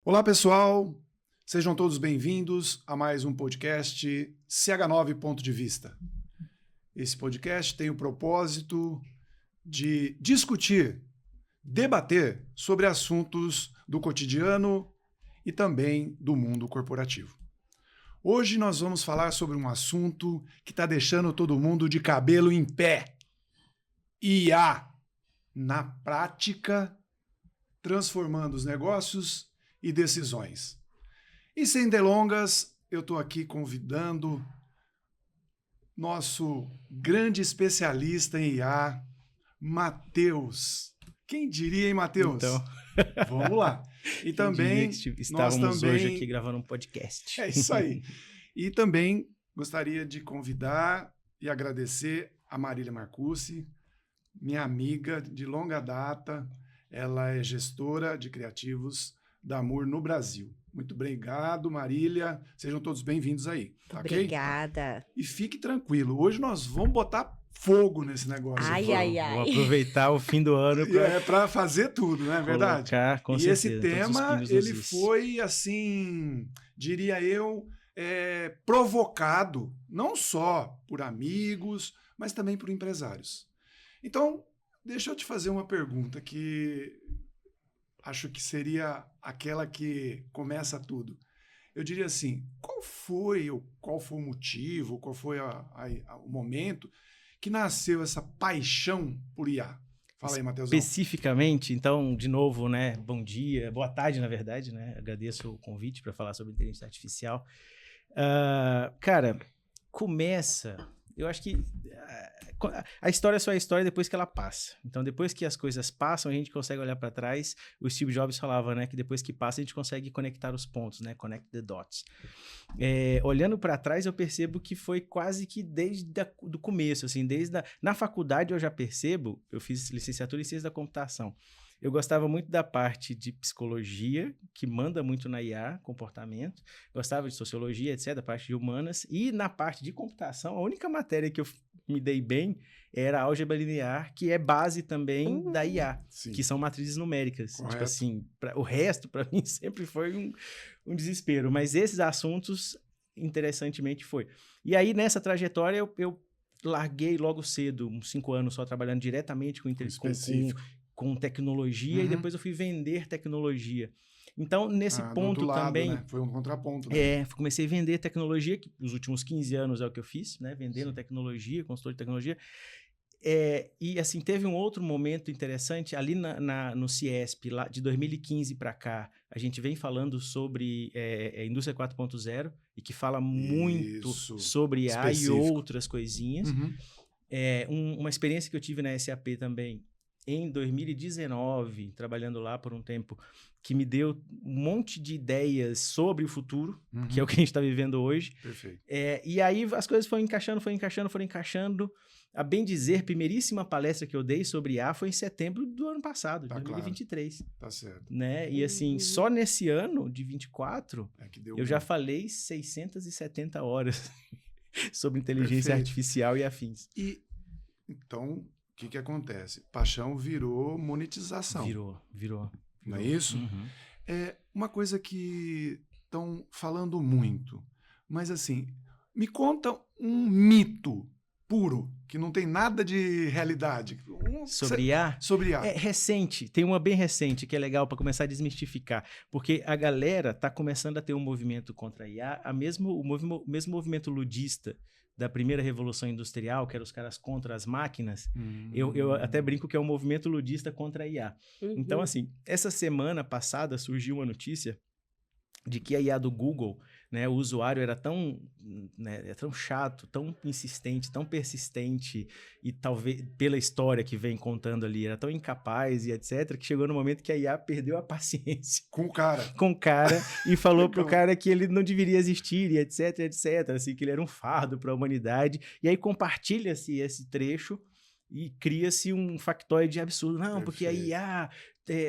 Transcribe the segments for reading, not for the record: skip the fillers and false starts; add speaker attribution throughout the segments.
Speaker 1: Olá, pessoal! Sejam todos bem-vindos a mais um podcast CH9 Ponto de Vista. Esse podcast tem o propósito de discutir, debater sobre assuntos do cotidiano e também do mundo corporativo. Hoje nós vamos falar sobre um assunto que está deixando todo mundo de cabelo em pé. IA, na prática, transformando os negócios e decisões. E sem delongas, eu estou aqui convidando nosso grande especialista em IA, Matheus. Quem diria, hein, Matheus?
Speaker 2: Então,
Speaker 1: vamos lá. E também
Speaker 2: estávamos hoje aqui gravando um podcast.
Speaker 1: É isso aí. E também gostaria de convidar e agradecer a Marília Marcucci, minha amiga de longa data. Ela é gestora de criativos da Amur no Brasil. Muito obrigado, Marília. Sejam todos bem-vindos aí. Okay?
Speaker 3: Obrigada.
Speaker 1: E fique tranquilo. Hoje nós vamos botar fogo nesse negócio.
Speaker 2: Vou aproveitar o fim do ano
Speaker 1: para fazer tudo, não é verdade?
Speaker 2: Com
Speaker 1: e
Speaker 2: certeza,
Speaker 1: esse tema, ele foi, assim, diria eu, provocado não só por amigos, mas também por empresários. Então, deixa eu te fazer uma pergunta que acho que seria aquela que começa tudo. Eu diria assim, qual foi o motivo, qual foi o momento que nasceu essa paixão por IA? Fala aí, Matheusão.
Speaker 2: Especificamente, então, de novo, né? Bom dia, boa tarde, na verdade, né? Agradeço o convite para falar sobre inteligência artificial. Cara, eu acho que a história só é história depois que ela passa. Então, depois que as coisas passam, a gente consegue olhar para trás. O Steve Jobs falava, né, que depois que passa, a gente consegue conectar os pontos, né, connect the dots. Olhando para trás, eu percebo que foi quase que desde do começo, assim, na faculdade eu já percebo, eu fiz licenciatura em ciência da computação. Eu gostava muito da parte de psicologia, que manda muito na IA, comportamento. Gostava de sociologia, etc., da parte de humanas. E na parte de computação, a única matéria que eu me dei bem era a álgebra linear, que é base também da IA,
Speaker 1: Sim.
Speaker 2: Que são matrizes numéricas.
Speaker 1: Correto.
Speaker 2: Tipo assim, o resto, para mim, sempre foi um desespero. Mas esses assuntos, interessantemente, foi. E aí, nessa trajetória, eu larguei logo cedo, uns 5 anos só trabalhando diretamente com tecnologia, e depois eu fui vender tecnologia. Então, nesse ponto
Speaker 1: lado,
Speaker 2: também...
Speaker 1: Né? Foi um contraponto. Né?
Speaker 2: Comecei a vender tecnologia, que os últimos 15 anos é o que eu fiz, né? Vendendo tecnologia, consultor de tecnologia. E, assim, teve um outro momento interessante, ali no Ciesp, lá de 2015 para cá, a gente vem falando sobre Indústria 4.0, e que fala muito sobre IA e outras coisinhas. Uma experiência que eu tive na SAP também, em 2019, trabalhando lá por um tempo, que me deu um monte de ideias sobre o futuro, que é o que a gente está vivendo hoje.
Speaker 1: Perfeito.
Speaker 2: E aí as coisas foram encaixando. A bem dizer, primeiríssima palestra que eu dei sobre IA foi em setembro do ano passado, de 2023.
Speaker 1: Claro. Tá certo.
Speaker 2: Né? E assim, só nesse ano de 24, eu já falei 670 horas sobre inteligência artificial e afins.
Speaker 1: E, então... O que acontece? Paixão virou monetização.
Speaker 2: Virou.
Speaker 1: Não é isso? É uma coisa que estão falando muito. Mas assim, me conta um mito puro, que não tem nada de realidade.
Speaker 2: Sobre IA?
Speaker 1: Sobre IA.
Speaker 2: É recente, tem uma bem recente que é legal para começar a desmistificar. Porque a galera está começando a ter um movimento contra a IA, o mesmo movimento ludista da primeira revolução industrial, que eram os caras contra as máquinas. Eu até brinco que é um movimento ludista contra a IA. Então, assim, essa semana passada surgiu uma notícia de que a IA do Google, né, o usuário era tão chato, tão insistente, tão persistente, e talvez pela história que vem contando ali, era tão incapaz e etc, que chegou no momento que a IA perdeu a paciência.
Speaker 1: Com o cara.
Speaker 2: E falou pro cara que ele não deveria existir e etc, assim, que ele era um fardo para a humanidade. E aí compartilha-se esse trecho e cria-se um factoide absurdo. Não, porque a IA...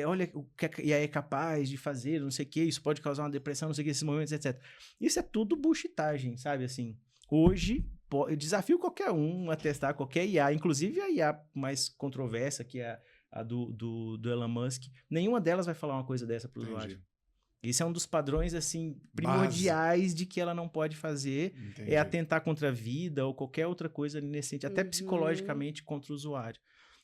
Speaker 2: olha o que a IA é capaz de fazer, não sei o que, isso pode causar uma depressão, não sei o que, esses momentos, etc. Isso é tudo bullshitagem, sabe, assim. Hoje, eu desafio qualquer um a testar qualquer IA, inclusive a IA mais controversa, que é a do Elon Musk. Nenhuma delas vai falar uma coisa dessa para o usuário. Esse é um dos padrões, assim, primordiais de que ela não pode fazer.
Speaker 1: Entendi.
Speaker 2: É atentar contra a vida ou qualquer outra coisa nesse sentido, até psicologicamente contra o usuário.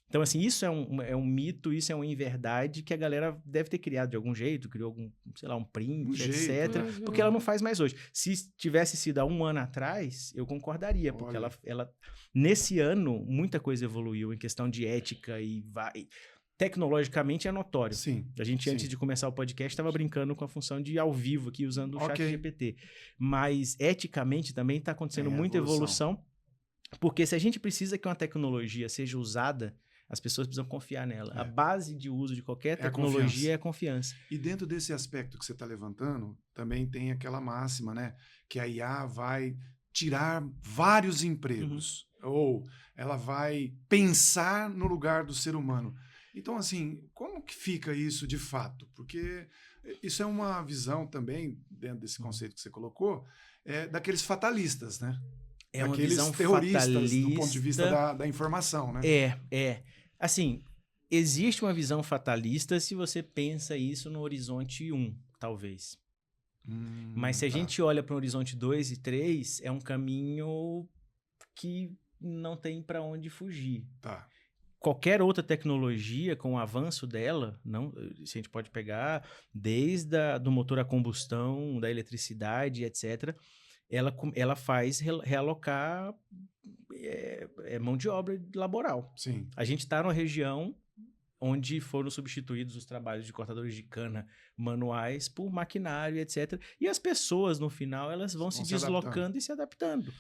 Speaker 2: Então, assim, isso é um mito, isso é uma inverdade que a galera deve ter criado de algum jeito, criou algum, sei lá, um print, etc. Porque ela não faz mais hoje. Se tivesse sido há um ano atrás, eu concordaria, porque ela nesse ano, muita coisa evoluiu em questão de ética e tecnologicamente é notório.
Speaker 1: Sim.
Speaker 2: A gente, antes de começar o podcast, estava brincando com a função de ao vivo aqui, usando o chat GPT. Mas, eticamente, também está acontecendo muita evolução. Porque se a gente precisa que uma tecnologia seja usada, as pessoas precisam confiar nela. A base de uso de qualquer tecnologia é a confiança.
Speaker 1: E dentro desse aspecto que você está levantando, também tem aquela máxima, né? Que a IA vai tirar vários empregos. Ou ela vai pensar no lugar do ser humano. Então, assim, como que fica isso de fato? Porque isso é uma visão também, dentro desse conceito que você colocou, daqueles fatalistas, né?
Speaker 2: É uma
Speaker 1: Aqueles
Speaker 2: visão
Speaker 1: terroristas
Speaker 2: fatalista,
Speaker 1: do ponto de vista da informação, né?
Speaker 2: Assim, existe uma visão fatalista se você pensa isso no horizonte 1, talvez. Mas se a gente olha para o horizonte 2 e 3, é um caminho que não tem para onde fugir.
Speaker 1: Tá.
Speaker 2: Qualquer outra tecnologia, com o avanço dela, se a gente pode pegar desde do motor a combustão, da eletricidade, etc., ela faz realocar mão de obra laboral.
Speaker 1: Sim.
Speaker 2: A gente está numa região onde foram substituídos os trabalhos de cortadores de cana manuais por maquinário, etc. E as pessoas, no final, elas vão se deslocando e se adaptando.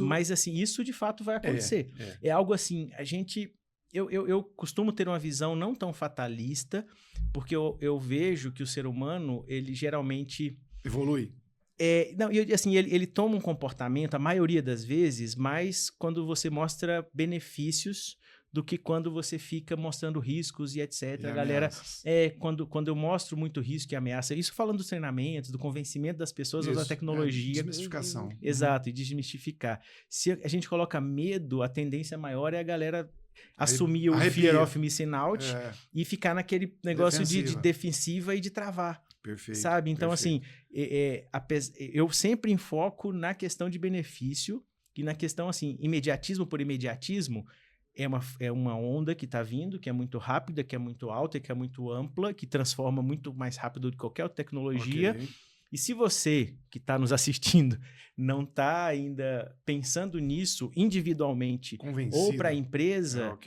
Speaker 2: Mas, assim, isso de fato vai acontecer. É algo assim, a gente... Eu costumo ter uma visão não tão fatalista, porque eu vejo que o ser humano, ele geralmente...
Speaker 1: evolui.
Speaker 2: Ele toma um comportamento, a maioria das vezes, mais quando você mostra benefícios do que quando você fica mostrando riscos e etc. A galera, quando eu mostro muito risco e ameaça, isso falando dos treinamentos, do convencimento das pessoas da tecnologia.
Speaker 1: Desmistificação.
Speaker 2: Exato, e desmistificar. Se a gente coloca medo, a tendência maior é a galera assumir o fear of missing out e ficar naquele negócio de defensiva e de travar.
Speaker 1: Perfeito.
Speaker 2: Sabe? Então, assim, eu sempre enfoco na questão de benefício e na questão, assim, imediatismo por imediatismo é uma onda que está vindo, que é muito rápida, que é muito alta, que é muito ampla, que transforma muito mais rápido do que qualquer outra tecnologia. Okay. E se você, que está nos assistindo, não está ainda pensando nisso individualmente ou para a empresa...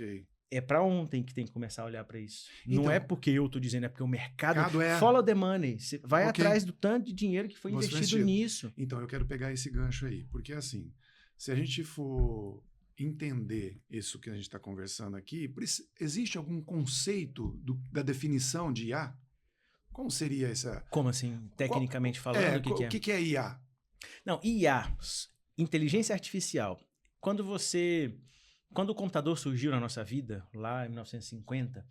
Speaker 2: É para ontem que tem que começar a olhar para isso. Então, não é porque eu estou dizendo, é porque o mercado follow the money. Você vai atrás do tanto de dinheiro que foi investido nisso.
Speaker 1: Então, eu quero pegar esse gancho aí. Porque, assim, se a gente for entender isso que a gente está conversando aqui, existe algum conceito da definição de IA? Como seria essa...
Speaker 2: Como assim? Tecnicamente falando,
Speaker 1: o que é IA?
Speaker 2: Não, IA, inteligência artificial. Quando o computador surgiu na nossa vida, lá em 1950,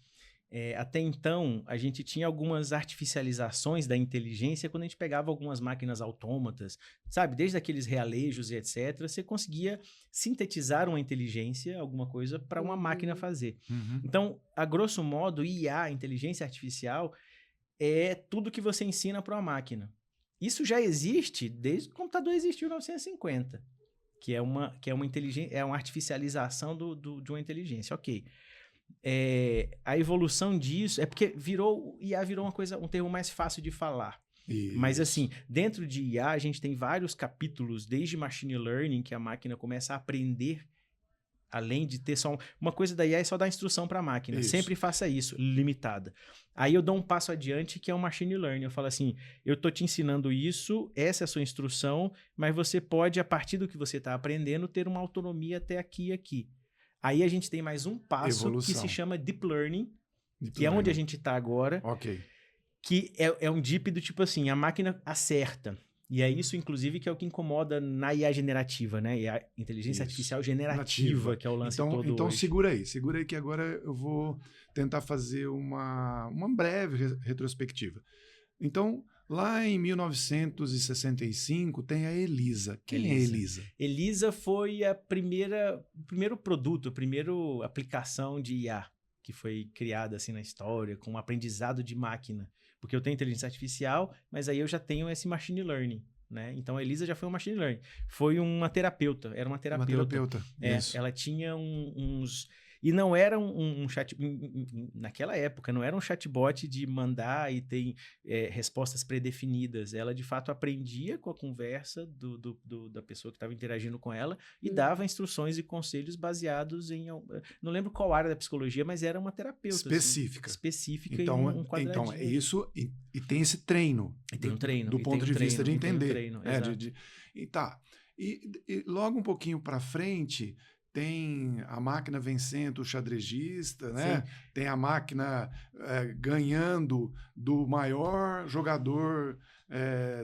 Speaker 2: até então a gente tinha algumas artificializações da inteligência quando a gente pegava algumas máquinas autômatas, sabe? Desde aqueles realejos e etc., você conseguia sintetizar uma inteligência, alguma coisa, para uma máquina fazer. Então, a grosso modo, IA, inteligência artificial, é tudo que você ensina para uma máquina. Isso já existe desde que o computador existiu em 1950. Que é uma inteligência, é uma artificialização de uma inteligência, ok. A evolução disso é porque IA virou uma coisa, um termo mais fácil de falar. Isso. Mas assim, dentro de IA a gente tem vários capítulos, desde machine learning, que a máquina começa a aprender, além de ter só... Uma coisa da IA é só dar instrução para a máquina. Isso. Sempre faça isso, limitada. Aí eu dou um passo adiante, que é o machine learning. Eu falo assim, eu estou te ensinando isso, essa é a sua instrução, mas você pode, a partir do que você está aprendendo, ter uma autonomia até aqui e aqui. Aí a gente tem mais um passo que se chama deep learning, que é onde a gente está agora.
Speaker 1: Ok.
Speaker 2: Que é um deep do tipo assim, a máquina acerta. E é isso, inclusive, que é o que incomoda na IA generativa, né? E a inteligência artificial generativa, que é o lance todo
Speaker 1: Então,
Speaker 2: hoje.
Speaker 1: segura aí que agora eu vou tentar fazer uma breve retrospectiva. Então, lá em 1965, tem a ELISA. Quem é a ELISA?
Speaker 2: ELISA foi o primeiro produto, a primeira aplicação de IA. que foi criada assim na história, com um aprendizado de máquina. Porque eu tenho inteligência artificial, mas aí eu já tenho esse machine learning, né? Então a Elisa já foi um machine learning. Foi uma terapeuta, era uma terapeuta.
Speaker 1: Uma terapeuta, isso.
Speaker 2: Ela tinha uns... E não era um chat... Naquela época, não era um chatbot de mandar e ter respostas predefinidas. Ela, de fato, aprendia com a conversa da pessoa que estava interagindo com ela e dava instruções e conselhos baseados em... Não lembro qual área da psicologia, mas era uma terapeuta.
Speaker 1: Específica.
Speaker 2: Assim, específica
Speaker 1: então,
Speaker 2: em um quadradinho.
Speaker 1: Então, é isso. E tem esse treino.
Speaker 2: E tem um treino.
Speaker 1: Do ponto de vista de entender.
Speaker 2: Tem um treino,
Speaker 1: E logo um pouquinho para frente... Tem a máquina vencendo o xadrezista, né?
Speaker 2: Sim.
Speaker 1: Tem a máquina ganhando do maior jogador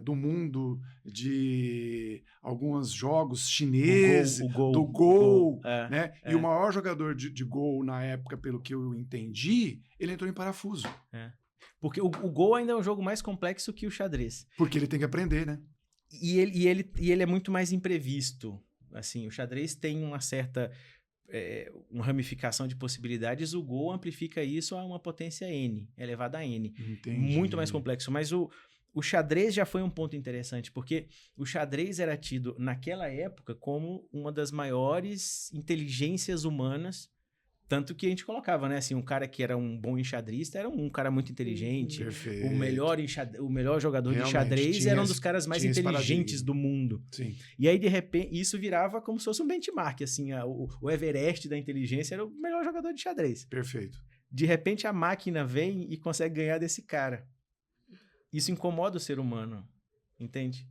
Speaker 1: do mundo de alguns jogos chineses, do Go, né? E o maior jogador de Go na época, pelo que eu entendi, ele entrou em parafuso.
Speaker 2: Porque o Go ainda é um jogo mais complexo que o xadrez.
Speaker 1: Porque ele tem que aprender, né?
Speaker 2: E ele é muito mais imprevisto. Assim, o xadrez tem uma certa uma ramificação de possibilidades, o Go amplifica isso a uma potência N, elevada a N.
Speaker 1: Entendi.
Speaker 2: Muito mais complexo. Mas o xadrez já foi um ponto interessante, porque o xadrez era tido, naquela época, como uma das maiores inteligências humanas. Tanto que a gente colocava, né? Assim, um cara que era um bom enxadrista era um cara muito inteligente.
Speaker 1: Perfeito.
Speaker 2: O melhor jogador de xadrez era um dos caras mais inteligentes do mundo.
Speaker 1: Sim.
Speaker 2: E aí, de repente, isso virava como se fosse um benchmark. Assim, o Everest da inteligência era o melhor jogador de xadrez.
Speaker 1: Perfeito.
Speaker 2: De repente, a máquina vem e consegue ganhar desse cara. Isso incomoda o ser humano. Entende?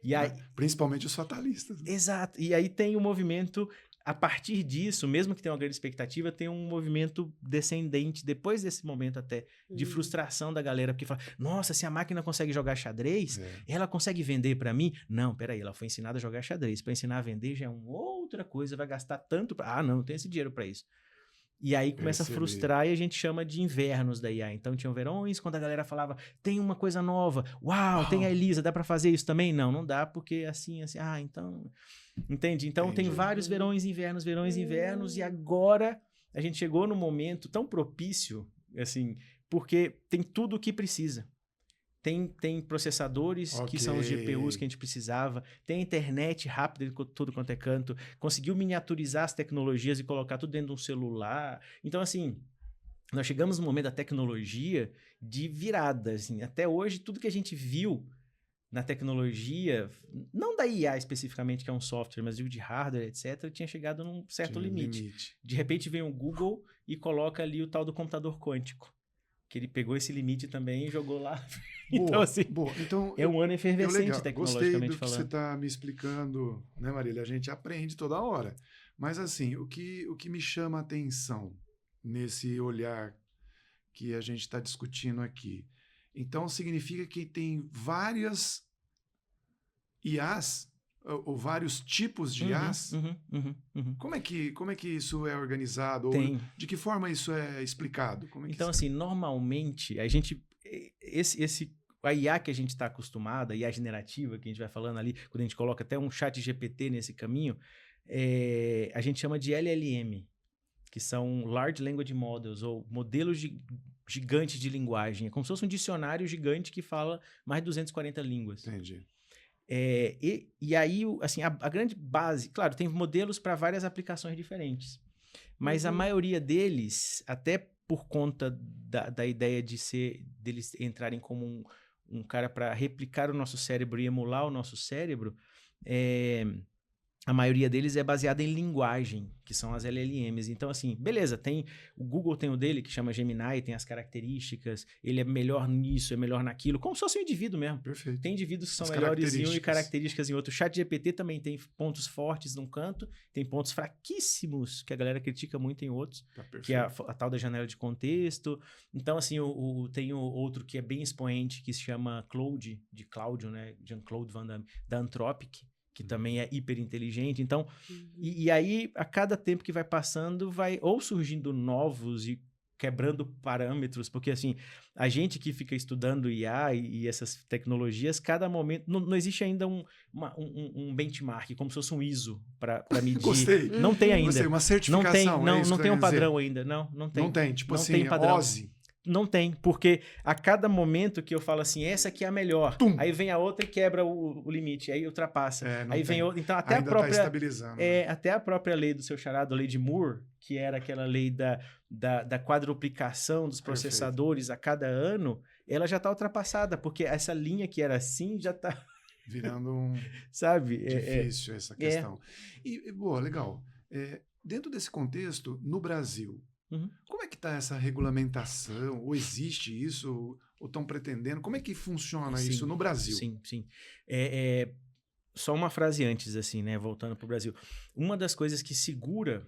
Speaker 2: E aí,
Speaker 1: principalmente os fatalistas.
Speaker 2: Exato. E aí tem o movimento... A partir disso, mesmo que tenha uma grande expectativa, tem um movimento descendente, depois desse momento até, de frustração da galera, porque fala, nossa, se a máquina consegue jogar xadrez, ela consegue vender para mim? Não, peraí, ela foi ensinada a jogar xadrez. Para ensinar a vender já é uma outra coisa, vai gastar tanto... não tem esse dinheiro para isso. E aí começa a frustrar e a gente chama de invernos da IA. Então tinham verões, quando a galera falava, tem uma coisa nova, uau, tem a Elisa, dá para fazer isso também? Não dá, porque assim, então... Entende? Então tem vários verões, invernos, e agora a gente chegou num momento tão propício, assim, porque tem tudo o que precisa. Tem processadores que são os GPUs que a gente precisava, tem internet rápida de tudo quanto é canto, conseguiu miniaturizar as tecnologias e colocar tudo dentro de um celular. Então, assim, nós chegamos no momento da tecnologia de virada. Assim, até hoje, tudo que a gente viu na tecnologia, não da IA especificamente, que é um software, mas digo de hardware, etc., tinha chegado num certo limite. De repente vem o Google e coloca ali o tal do computador quântico, que ele pegou esse limite também e jogou lá. Então, assim,
Speaker 1: então,
Speaker 2: é um ano efervescente tecnologicamente falando.
Speaker 1: Gostei do que você está me explicando, né, Marília? A gente aprende toda hora. Mas, assim, o que me chama a atenção nesse olhar que a gente está discutindo aqui, então significa que tem várias IAs, ou vários tipos de IAs? Como é que isso é organizado? Ou de que forma isso é explicado?
Speaker 2: Então, assim, normalmente, a gente... A IA que a gente está acostumada, a IA generativa, que a gente vai falando ali, quando a gente coloca até um chat GPT nesse caminho, a gente chama de LLM, que são Large Language Models, ou modelos gigantes de linguagem. É como se fosse um dicionário gigante que fala mais de 240 línguas.
Speaker 1: Entendi.
Speaker 2: E aí, assim, a grande base... Claro, tem modelos para várias aplicações diferentes. Mas a maioria deles, até por conta da ideia deles entrarem como um cara para replicar o nosso cérebro e emular o nosso cérebro, a maioria deles é baseada em linguagem, que são as LLMs. Então, assim, beleza, o Google tem o dele, que chama Gemini, tem as características, ele é melhor nisso, é melhor naquilo, como se fosse um indivíduo mesmo.
Speaker 1: Perfeito.
Speaker 2: Tem indivíduos que são melhores em um e características em outro. O ChatGPT também tem pontos fortes num canto, tem pontos fraquíssimos, que a galera critica muito em outros, que é a tal da janela de contexto. Então, assim, tem outro que é bem expoente, que se chama Claude, de Cláudio, né? Jean-Claude Van Damme, da Anthropic, que também é hiper inteligente. Então, e aí, a cada tempo que vai passando, vai ou surgindo novos e quebrando parâmetros, porque assim, a gente que fica estudando IA e essas tecnologias, cada momento, não existe ainda um benchmark, como se fosse um ISO para medir.
Speaker 1: Gostei.
Speaker 2: Não tem ainda.
Speaker 1: Gostei, uma certificação.
Speaker 2: Não tem um padrão ainda, não tem.
Speaker 1: Não tem, tipo
Speaker 2: não
Speaker 1: assim,
Speaker 2: tem padrão.
Speaker 1: OSI.
Speaker 2: Não tem, porque a cada momento que eu falo assim, essa aqui é a melhor, aí vem a outra e quebra o limite, aí ultrapassa. Aí vem outra. Então, até
Speaker 1: ainda
Speaker 2: a própria.
Speaker 1: Tá estabilizando,
Speaker 2: até a própria lei do seu charado, a lei de Moore, que era aquela lei da quadruplicação dos processadores a cada ano, ela já está ultrapassada, porque essa linha que era assim já está.
Speaker 1: Virando um.
Speaker 2: Sabe?
Speaker 1: Difícil essa questão. E, boa, legal. Dentro desse contexto, no Brasil, como é que está essa regulamentação? Ou existe isso? Ou estão pretendendo? Como é que funciona isso no Brasil?
Speaker 2: Sim. Só uma frase antes, assim, né? Voltando para o Brasil. Uma das coisas que segura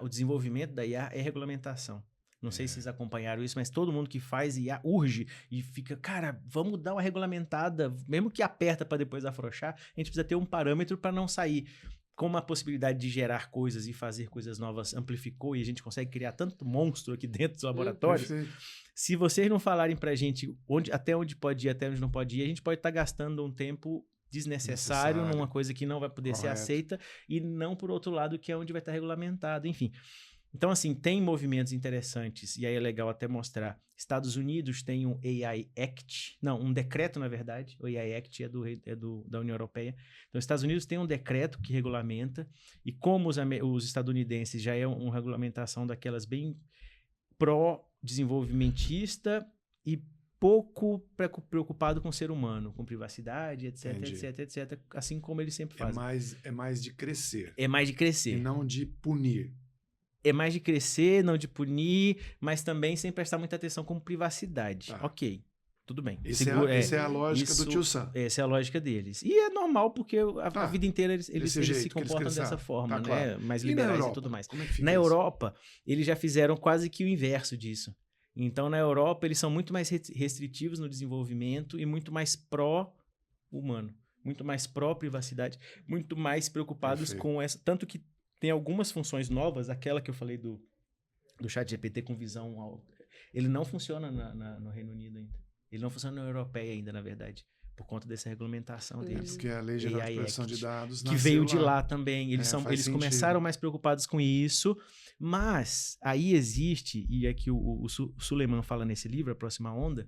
Speaker 2: o desenvolvimento da IA é a regulamentação. Não sei se vocês acompanharam isso, mas todo mundo que faz IA urge e fica, cara, vamos dar uma regulamentada, mesmo que aperta para depois afrouxar, a gente precisa ter um parâmetro para não sair. Como a possibilidade de gerar coisas e fazer coisas novas amplificou e a gente consegue criar tanto monstro aqui dentro dos laboratórios, se vocês não falarem pra gente até onde pode ir, até onde não pode ir, a gente pode estar gastando um tempo desnecessário numa coisa que não vai poder ser aceita e não, por outro lado, que é onde vai estar regulamentado, enfim. Então, assim, tem movimentos interessantes, e aí é legal até mostrar. Estados Unidos tem um AI Act, um decreto, na verdade, o AI Act da União Europeia. Então, os Estados Unidos tem um decreto que regulamenta, e como os estadunidenses já é uma regulamentação daquelas bem pró-desenvolvimentista e pouco preocupado com o ser humano, com privacidade, etc, assim como eles sempre fazem.
Speaker 1: É mais de crescer.
Speaker 2: É mais de crescer.
Speaker 1: E não de punir.
Speaker 2: É mais de crescer, não de punir, mas também sem prestar muita atenção com privacidade. Ok, tudo bem.
Speaker 1: Essa é a lógica do Tio Sam.
Speaker 2: Essa é a lógica deles. E é normal, porque a vida inteira eles se comportam dessa forma, né? Claro. Mais liberais e tudo mais. Na Europa, eles já fizeram quase que o inverso disso. Então, na Europa, eles são muito mais restritivos no desenvolvimento e muito mais pró-humano, muito mais pró-privacidade, muito mais preocupados com essa... Tanto que tem algumas funções novas, aquela que eu falei do ChatGPT com visão... Ele não funciona no Reino Unido ainda. Ele não funciona na União Europeia ainda, na verdade, por conta dessa regulamentação deles.
Speaker 1: Porque a Lei Geral de Proteção de Dados
Speaker 2: que veio de lá também. Eles começaram mais preocupados com isso, mas aí existe, e é que o Suleiman fala nesse livro, A Próxima Onda,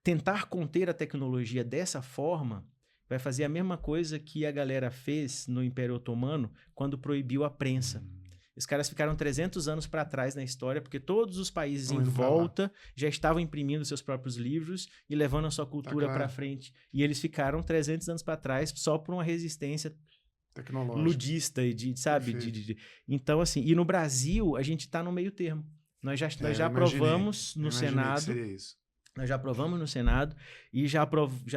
Speaker 2: tentar conter a tecnologia dessa forma vai fazer a mesma coisa que a galera fez no Império Otomano quando proibiu a prensa. Os caras ficaram 300 anos para trás na história, porque todos os países em volta já estavam imprimindo seus próprios livros e levando a sua cultura para frente. E eles ficaram 300 anos para trás só por uma resistência ludista, sabe? Então, assim, e no Brasil, a gente está no meio termo. Nós já aprovamos no Senado.
Speaker 1: Seria isso.
Speaker 2: Nós já aprovamos no Senado e já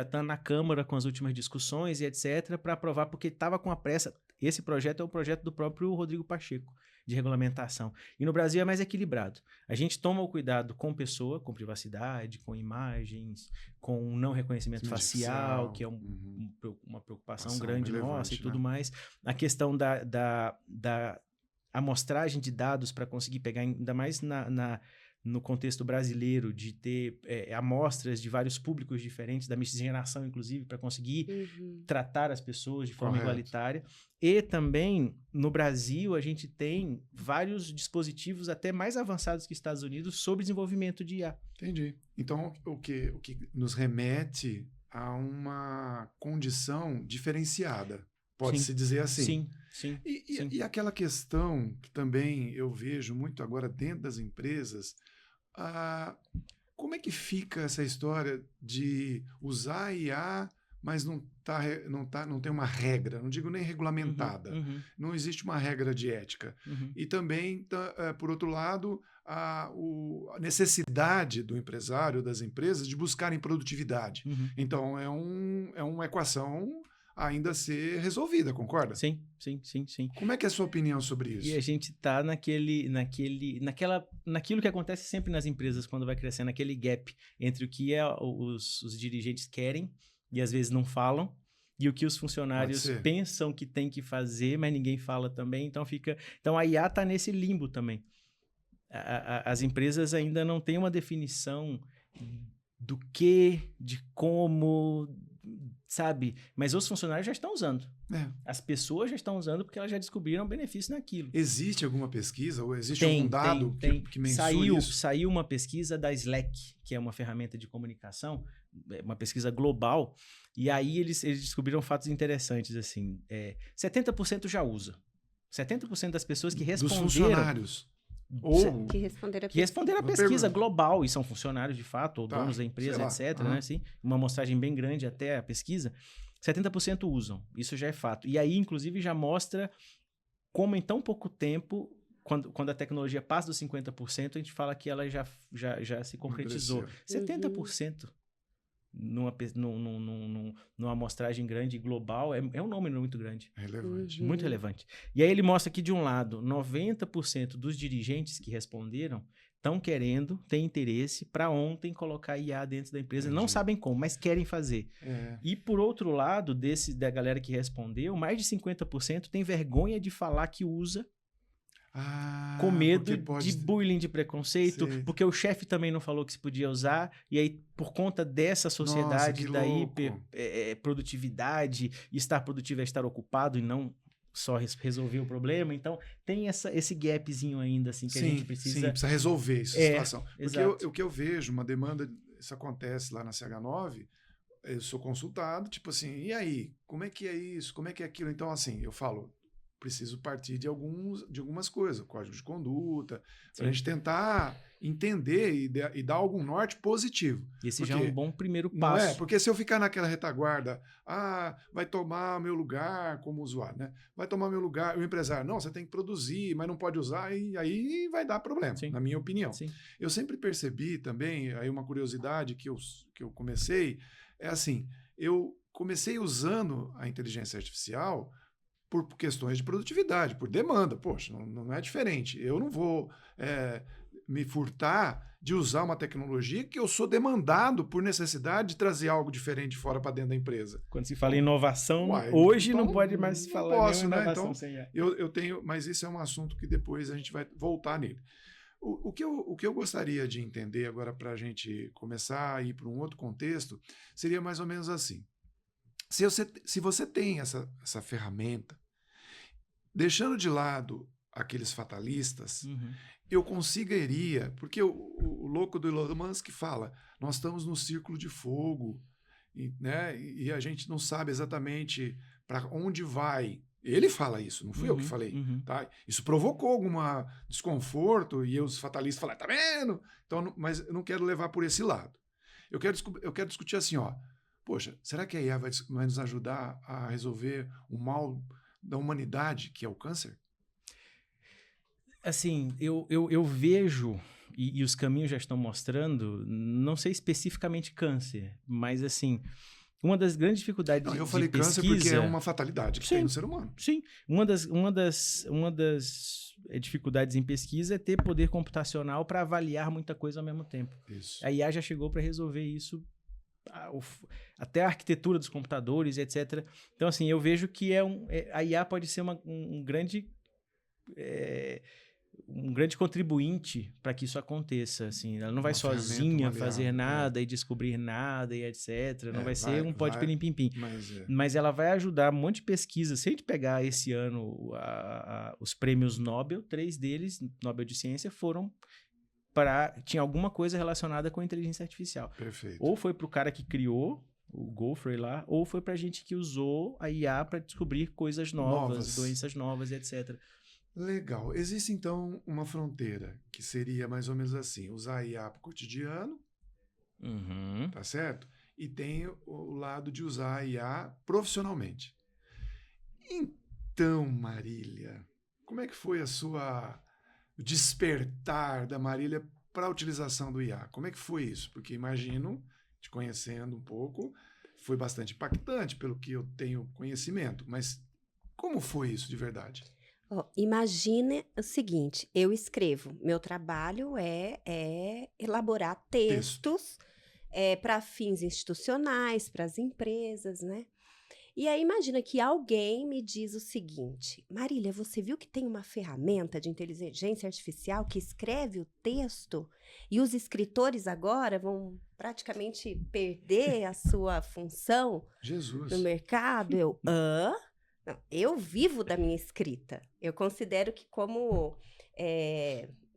Speaker 2: está na Câmara com as últimas discussões e etc. para aprovar, porque estava com a pressa. Esse projeto é o projeto do próprio Rodrigo Pacheco, de regulamentação. E no Brasil é mais equilibrado. A gente toma o cuidado com pessoa, com privacidade, com imagens, com não reconhecimento facial, que é uma preocupação grande nossa e tudo mais. A questão da amostragem de dados para conseguir pegar, ainda mais no contexto brasileiro, de ter amostras de vários públicos diferentes, da miscigenação, inclusive, para conseguir tratar as pessoas de forma igualitária. E também, no Brasil, a gente tem vários dispositivos até mais avançados que os Estados Unidos sobre desenvolvimento de IA.
Speaker 1: Entendi. Então, o que nos remete a uma condição diferenciada, pode-se dizer assim.
Speaker 2: Sim.
Speaker 1: E aquela questão que também eu vejo muito agora dentro das empresas, como é que fica essa história de usar IA, mas não tem uma regra, não digo nem regulamentada, não existe uma regra de ética. E também, por outro lado, a necessidade do empresário, das empresas, de buscarem produtividade. Então, é uma equação ainda a ser resolvida, concorda?
Speaker 2: Sim.
Speaker 1: Como é que é a sua opinião sobre isso?
Speaker 2: E a gente está naquilo que acontece sempre nas empresas quando vai crescendo, aquele gap entre o que os dirigentes querem e às vezes não falam, e o que os funcionários pensam que tem que fazer, mas ninguém fala também, então a IA está nesse limbo também. as empresas ainda não têm uma definição do que, de como, sabe? Mas os funcionários já estão usando. As pessoas já estão usando porque elas já descobriram benefício naquilo.
Speaker 1: Existe alguma pesquisa ou existe algum dado que mensure isso?
Speaker 2: Saiu uma pesquisa da Slack, que é uma ferramenta de comunicação, uma pesquisa global, e aí eles descobriram fatos interessantes, assim, 70% já usa. 70% das pessoas que responderam...
Speaker 1: Dos funcionários. Ou
Speaker 3: que responderam
Speaker 2: a pesquisa global, e são funcionários de fato, ou donos da empresa, etc.
Speaker 1: Uhum.
Speaker 2: Né, assim, uma amostragem bem grande até a pesquisa, 70% usam, isso já é fato. E aí, inclusive, já mostra como em tão pouco tempo, quando a tecnologia passa dos 50%, a gente fala que ela já se concretizou. 70%. Numa amostragem grande e global, é um número muito grande.
Speaker 1: Relevante.
Speaker 2: Muito relevante. E aí ele mostra que, de um lado, 90% dos dirigentes que responderam têm interesse para ontem colocar IA dentro da empresa. Entendi. Não sabem como, mas querem fazer. E, por outro lado, da galera que respondeu, mais de 50% tem vergonha de falar que usa, com medo de bullying, de preconceito, porque o chefe também não falou que se podia usar, e aí, por conta dessa sociedade da hiperprodutividade, estar produtivo é estar ocupado e não só resolver o problema. Então, tem esse gapzinho ainda, assim, que a gente precisa...
Speaker 1: Sim, precisa resolver essa situação.
Speaker 2: Exato.
Speaker 1: Porque o que eu vejo, uma demanda, isso acontece lá na CH9, eu sou consultado, tipo assim, e aí, como é que é isso, como é que é aquilo? Então, assim, eu falo... preciso partir de algumas coisas, código de conduta, para a gente tentar entender e dar algum norte positivo.
Speaker 2: Esse já é um bom primeiro passo.
Speaker 1: Não é? Porque se eu ficar naquela retaguarda, vai tomar meu lugar como usuário, né? Vai tomar meu lugar, o empresário, não, você tem que produzir, mas não pode usar, e aí vai dar problema, na minha opinião.
Speaker 2: Sim.
Speaker 1: Eu sempre percebi também, aí uma curiosidade que eu comecei, é assim, eu comecei usando a inteligência artificial por questões de produtividade, por demanda. Poxa, não é diferente. Eu não vou me furtar de usar uma tecnologia que eu sou demandado por necessidade de trazer algo diferente de fora para dentro da empresa.
Speaker 2: Quando se fala em inovação, hoje então, não pode mais falar
Speaker 1: posso,
Speaker 2: inovação,
Speaker 1: né? Então,
Speaker 2: sem...
Speaker 1: eu tenho, mas isso é um assunto que depois a gente vai voltar nele. O que eu gostaria de entender agora para a gente começar a ir para um outro contexto seria mais ou menos assim. Se você tem essa ferramenta, deixando de lado aqueles fatalistas, eu conseguiria, porque o louco do Elon Musk fala, nós estamos no círculo de fogo, né? E a gente não sabe exatamente para onde vai. Ele fala isso, não fui eu que falei. Tá? Isso provocou algum desconforto e os fatalistas falaram, tá vendo? Então, mas eu não quero levar por esse lado. Eu quero discutir assim, poxa, será que a IA vai nos ajudar a resolver o mal da humanidade, que é o câncer?
Speaker 2: Assim, eu vejo, e os caminhos já estão mostrando, não sei especificamente câncer, mas assim, uma das grandes dificuldades de pesquisa... Eu falei câncer
Speaker 1: porque é uma fatalidade que tem no ser humano.
Speaker 2: Sim, uma das dificuldades em pesquisa é ter poder computacional para avaliar muita coisa ao mesmo tempo.
Speaker 1: Isso.
Speaker 2: A IA já chegou para resolver isso, até a arquitetura dos computadores, etc. Então, assim, eu vejo que a IA pode ser um grande contribuinte para que isso aconteça. Assim, ela não vai sozinha fazer nada e descobrir nada e etc. Não vai ser um pode pilim-pim-pim. Mas ela vai ajudar um monte de pesquisas. Se a gente pegar esse ano os prêmios Nobel, 3 deles, Nobel de Ciência, foram tinha alguma coisa relacionada com a inteligência artificial.
Speaker 1: Perfeito.
Speaker 2: Ou foi para o cara que criou o Godfrey lá, ou foi para a gente que usou a IA para descobrir coisas novas, doenças novas, etc.
Speaker 1: Legal. Existe, então, uma fronteira que seria mais ou menos assim, usar a IA para o cotidiano, tá certo? E tem o lado de usar a IA profissionalmente. Então, Marília, como é que foi o despertar da Marília para a utilização do IA? Como é que foi isso? Porque imagino, te conhecendo um pouco, foi bastante impactante pelo que eu tenho conhecimento, mas como foi isso de verdade?
Speaker 3: Imagine o seguinte, eu escrevo, meu trabalho é elaborar textos para fins institucionais, para as empresas, né? E aí imagina que alguém me diz o seguinte: Marília, você viu que tem uma ferramenta de inteligência artificial que escreve o texto e os escritores agora vão praticamente perder a sua função
Speaker 1: Jesus.
Speaker 3: no mercado? Não, eu vivo da minha escrita. Eu considero que como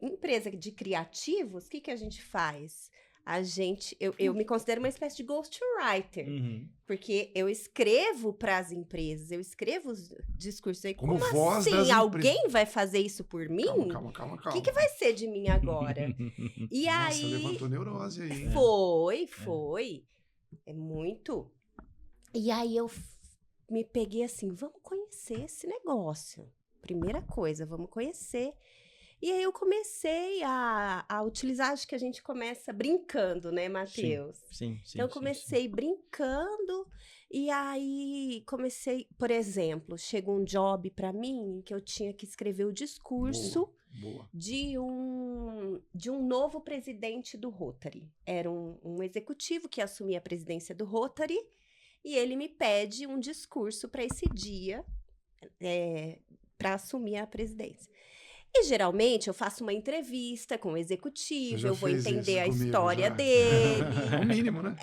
Speaker 3: empresa de criativos, o que a gente faz? Eu me considero uma espécie de ghostwriter, porque eu escrevo para as empresas, eu escrevo os discursos.
Speaker 1: Como
Speaker 3: como
Speaker 1: voz
Speaker 3: assim?
Speaker 1: das
Speaker 3: Alguém vai fazer isso por mim?
Speaker 1: Calma.
Speaker 3: O que vai ser de mim agora? E
Speaker 1: Nossa,
Speaker 3: aí
Speaker 1: levantou neurose aí.
Speaker 3: foi. É muito. E aí eu me peguei assim, vamos conhecer esse negócio. Primeira coisa, vamos conhecer. E aí eu comecei a utilizar, acho que a gente começa brincando, né, Matheus?
Speaker 2: Sim.
Speaker 3: Então eu comecei brincando e aí comecei, por exemplo, chegou um job para mim que eu tinha que escrever o discurso
Speaker 1: Boa.
Speaker 3: de um novo presidente do Rotary. Era um executivo que assumia a presidência do Rotary e ele me pede um discurso para esse dia, para assumir a presidência. E geralmente eu faço uma entrevista com o executivo, eu vou entender a história dele.
Speaker 1: É o mínimo, né?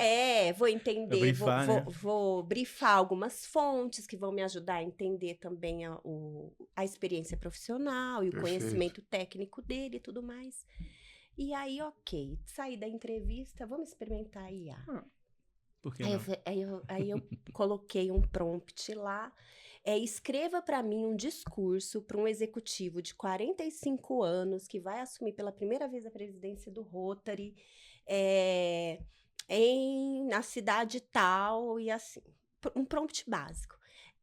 Speaker 3: Vou entender,
Speaker 2: brifar, né?
Speaker 3: vou brifar algumas fontes que vão me ajudar a entender também a experiência profissional e o conhecimento técnico dele e tudo mais. E aí, ok, saí da entrevista, vamos experimentar a IA.
Speaker 2: Por que não?
Speaker 3: Aí eu coloquei um prompt lá. Escreva para mim um discurso para um executivo de 45 anos que vai assumir pela primeira vez a presidência do Rotary na cidade tal e assim. Um prompt básico.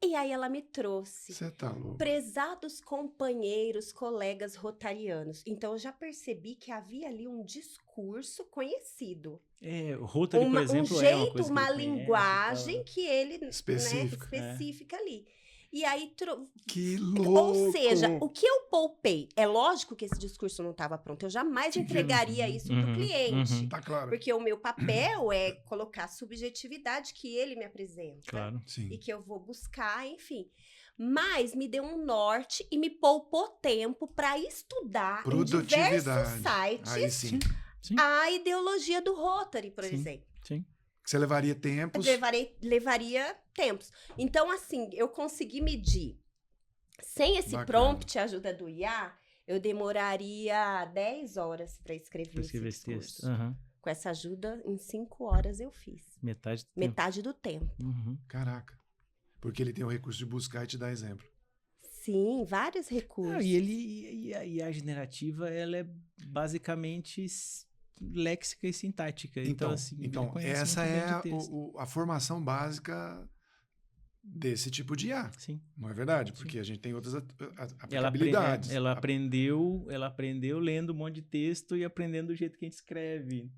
Speaker 3: E aí ela me trouxe.
Speaker 1: Você tá louco.
Speaker 3: Prezados companheiros, colegas rotarianos. Então eu já percebi que havia ali um discurso conhecido.
Speaker 2: O Rotary, por exemplo, é uma coisa
Speaker 3: uma linguagem que ele
Speaker 1: específica
Speaker 3: ali. E aí,
Speaker 1: que louco!
Speaker 3: Ou seja, o que eu poupei? É lógico que esse discurso não estava pronto. Eu jamais entregaria isso para o cliente.
Speaker 1: Tá claro.
Speaker 3: Porque o meu papel é colocar a subjetividade que ele me apresenta.
Speaker 2: Claro.
Speaker 1: Sim.
Speaker 3: E que eu vou buscar, enfim. Mas me deu um norte e me poupou tempo para estudar em diversos sites
Speaker 1: aí sim.
Speaker 3: a ideologia do Rotary, por exemplo.
Speaker 2: Sim.
Speaker 1: Você levaria tempos?
Speaker 3: Levaria tempos. Então, assim, eu consegui medir. Sem esse prompt, a ajuda do IA, eu demoraria 10 horas para escrever esse texto. Com essa ajuda, em 5 horas eu fiz. Metade do tempo.
Speaker 1: Caraca. Porque ele tem o recurso de buscar e te dar exemplo.
Speaker 3: Sim, vários recursos.
Speaker 2: E a IA generativa, ela é basicamente léxica e sintática. Então
Speaker 1: essa é a formação básica desse tipo de IA.
Speaker 2: Sim.
Speaker 1: Não é verdade? Porque a gente tem outras aplicabilidades.
Speaker 2: Ela aprendeu lendo um monte de texto e aprendendo do jeito que a gente escreve.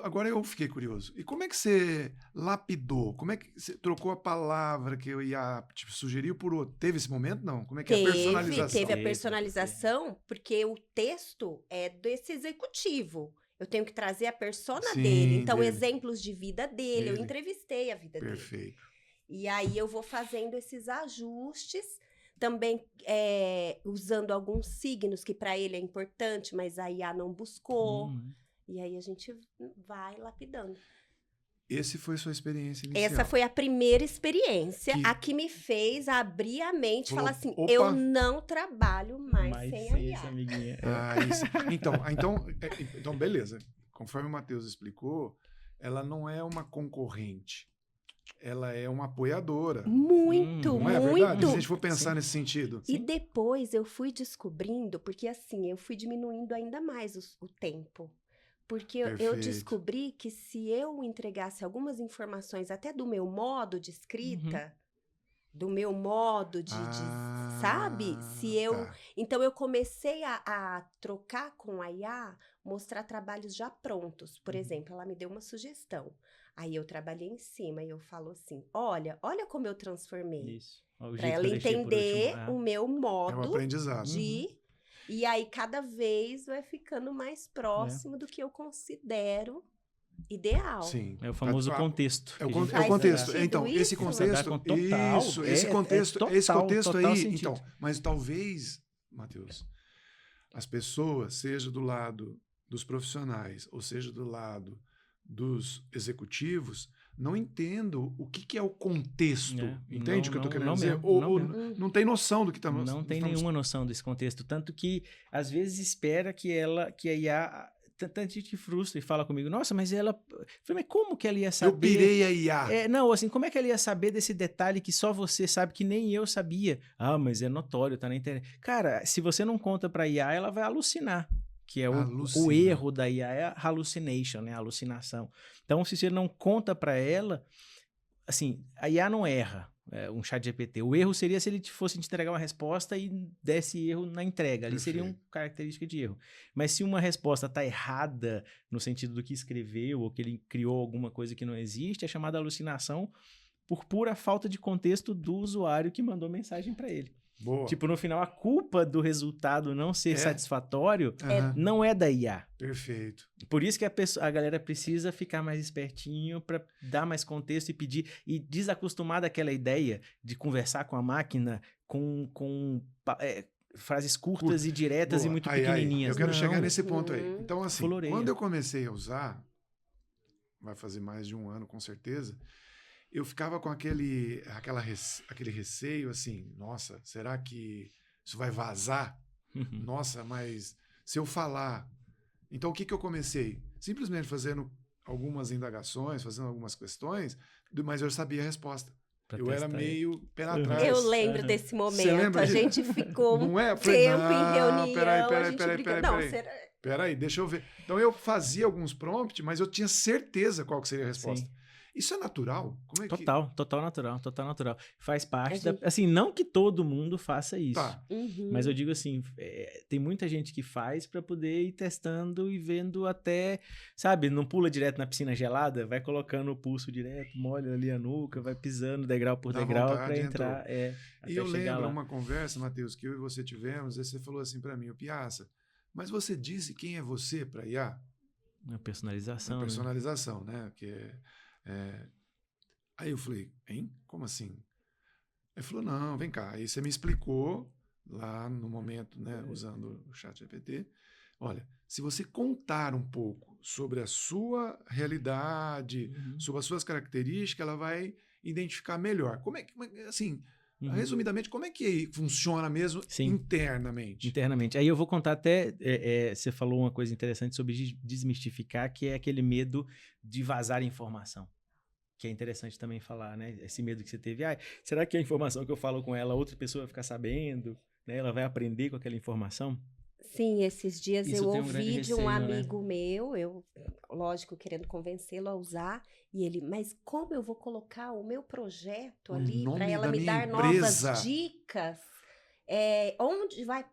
Speaker 1: Agora eu fiquei curioso. E como é que você lapidou? Como é que você trocou a palavra que eu ia sugeriu por outro? Teve esse momento? Não. Como é que é a personalização?
Speaker 3: Teve a personalização, porque o texto é desse executivo. Eu tenho que trazer a persona dele. Então, exemplos de vida dele. Eu entrevistei a vida dele.
Speaker 1: Perfeito.
Speaker 3: E aí eu vou fazendo esses ajustes, também usando alguns signos que para ele é importante, mas a IA não buscou. E aí a gente vai lapidando.
Speaker 1: Essa foi sua experiência inicial?
Speaker 3: Essa foi a primeira experiência, a que me fez abrir a mente e falar assim, eu não trabalho mais sem a IA.
Speaker 2: Essa amiguinha.
Speaker 1: Então, beleza. Conforme o Matheus explicou, ela não é uma concorrente. Ela é uma apoiadora.
Speaker 3: Muito.
Speaker 1: Não é verdade? Se a gente for pensar nesse sentido.
Speaker 3: E depois eu fui descobrindo, porque assim, eu fui diminuindo ainda mais o tempo. Porque eu descobri que se eu entregasse algumas informações até do meu modo de escrita, do meu modo de sabe? Então eu comecei a trocar com a IA, mostrar trabalhos já prontos. Por exemplo, ela me deu uma sugestão. Aí eu trabalhei em cima e eu falo assim, olha como eu transformei.
Speaker 2: Isso.
Speaker 3: Para ela entender o meu modo
Speaker 1: aprendizado.
Speaker 3: E aí cada vez vai ficando mais próximo do que eu considero ideal.
Speaker 1: Sim.
Speaker 2: É o famoso contexto.
Speaker 1: É o contexto. Então, esse contexto aí.
Speaker 2: Sentido.
Speaker 1: Então, mas talvez, Matheus, as pessoas, seja do lado dos profissionais, ou seja do lado dos executivos, não entendam o que é o contexto. Entende o que eu estou querendo dizer? Não tem noção do que estamos...
Speaker 2: Não tem nenhuma noção desse contexto. Tanto que, às vezes, espera que a IA... Tanta gente frustra e fala comigo, nossa, mas ela... Eu falei, mas como que ela ia saber?
Speaker 1: Eu pirei a IA.
Speaker 2: Não, assim, como é que ela ia saber desse detalhe que só você sabe, que nem eu sabia? Ah, mas é notório, tá na internet. Cara, se você não conta pra IA, ela vai alucinar. Que é o erro da IA, é a hallucination, né? A alucinação. Então, se você não conta para ela, assim, a IA não erra, um chat GPT. O erro seria se ele fosse te entregar uma resposta e desse erro na entrega. Ali seria uma característica de erro. Mas se uma resposta está errada no sentido do que escreveu ou que ele criou alguma coisa que não existe, é chamada alucinação por pura falta de contexto do usuário que mandou mensagem para ele.
Speaker 1: Boa.
Speaker 2: Tipo, no final, a culpa do resultado não ser satisfatório não é da IA.
Speaker 1: Perfeito.
Speaker 2: Por isso que a galera precisa ficar mais espertinho para dar mais contexto e pedir, e desacostumar daquela ideia de conversar com a máquina com frases curtas e diretas e muito pequenininhas.
Speaker 1: Eu quero chegar nesse ponto aí. Então, assim,
Speaker 2: Floreia.
Speaker 1: Quando eu comecei a usar, vai fazer mais de um ano, com certeza, eu ficava com aquele receio, assim, nossa, será que isso vai vazar? Nossa, mas se eu falar... Então, o que eu comecei? Simplesmente fazendo algumas indagações, fazendo algumas questões, mas eu sabia a resposta. Eu era meio pé atrás.
Speaker 3: Eu lembro desse momento. A gente ficou
Speaker 1: tempo
Speaker 3: em reunião.
Speaker 1: Peraí, deixa eu ver. Então, eu fazia alguns prompts, mas eu tinha certeza qual que seria a resposta. Sim. Isso é natural? Como é
Speaker 2: total natural. Faz parte assim, não que todo mundo faça isso.
Speaker 1: Tá.
Speaker 2: Mas eu digo assim, tem muita gente que faz para poder ir testando e vendo até, sabe, não pula direto na piscina gelada, vai colocando o pulso direto, molha ali a nuca, vai pisando degrau por degrau para entrar.
Speaker 1: E eu lembro uma conversa, Matheus, que eu e você tivemos, e você falou assim para mim, Piazza, mas você disse quem é você para IA?
Speaker 2: A personalização.
Speaker 1: A personalização, né? Que Aí eu falei, hein? Como assim? Ele falou, não, vem cá. Aí você me explicou lá no momento, né, usando o chat GPT. Olha, se você contar um pouco sobre a sua realidade, sobre as suas características, ela vai identificar melhor. Assim, resumidamente, como é que funciona mesmo internamente?
Speaker 2: Internamente. Aí eu vou contar até, você falou uma coisa interessante sobre desmistificar, que é aquele medo de vazar informação. Que é interessante também falar, né? Esse medo que você teve. Será que a informação que eu falo com ela, outra pessoa vai ficar sabendo? Né? Ela vai aprender com aquela informação?
Speaker 3: Sim, esses dias eu ouvi de um amigo meu, eu, lógico, querendo convencê-lo a usar, e ele, mas como eu vou colocar o meu projeto ali para ela me dar novas dicas?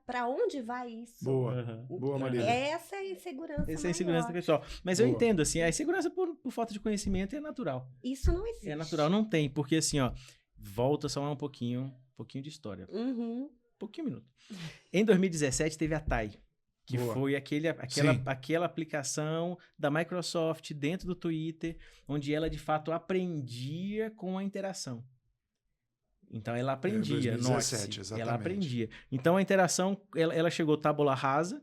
Speaker 3: Para onde vai isso?
Speaker 1: Boa, Maria.
Speaker 3: Essa é a insegurança.
Speaker 2: Essa é a insegurança pessoal. Mas eu entendo, assim, a insegurança por falta de conhecimento é natural.
Speaker 3: Isso não existe.
Speaker 2: É natural, não tem, porque assim, volta só um pouquinho de história. Pouquinho minuto. Em 2017 teve a TAI, que foi aquela aplicação da Microsoft dentro do Twitter, onde ela de fato aprendia com a interação. Então ela aprendia,
Speaker 1: 2017, exatamente.
Speaker 2: Ela aprendia. Então a interação, ela chegou tábula rasa,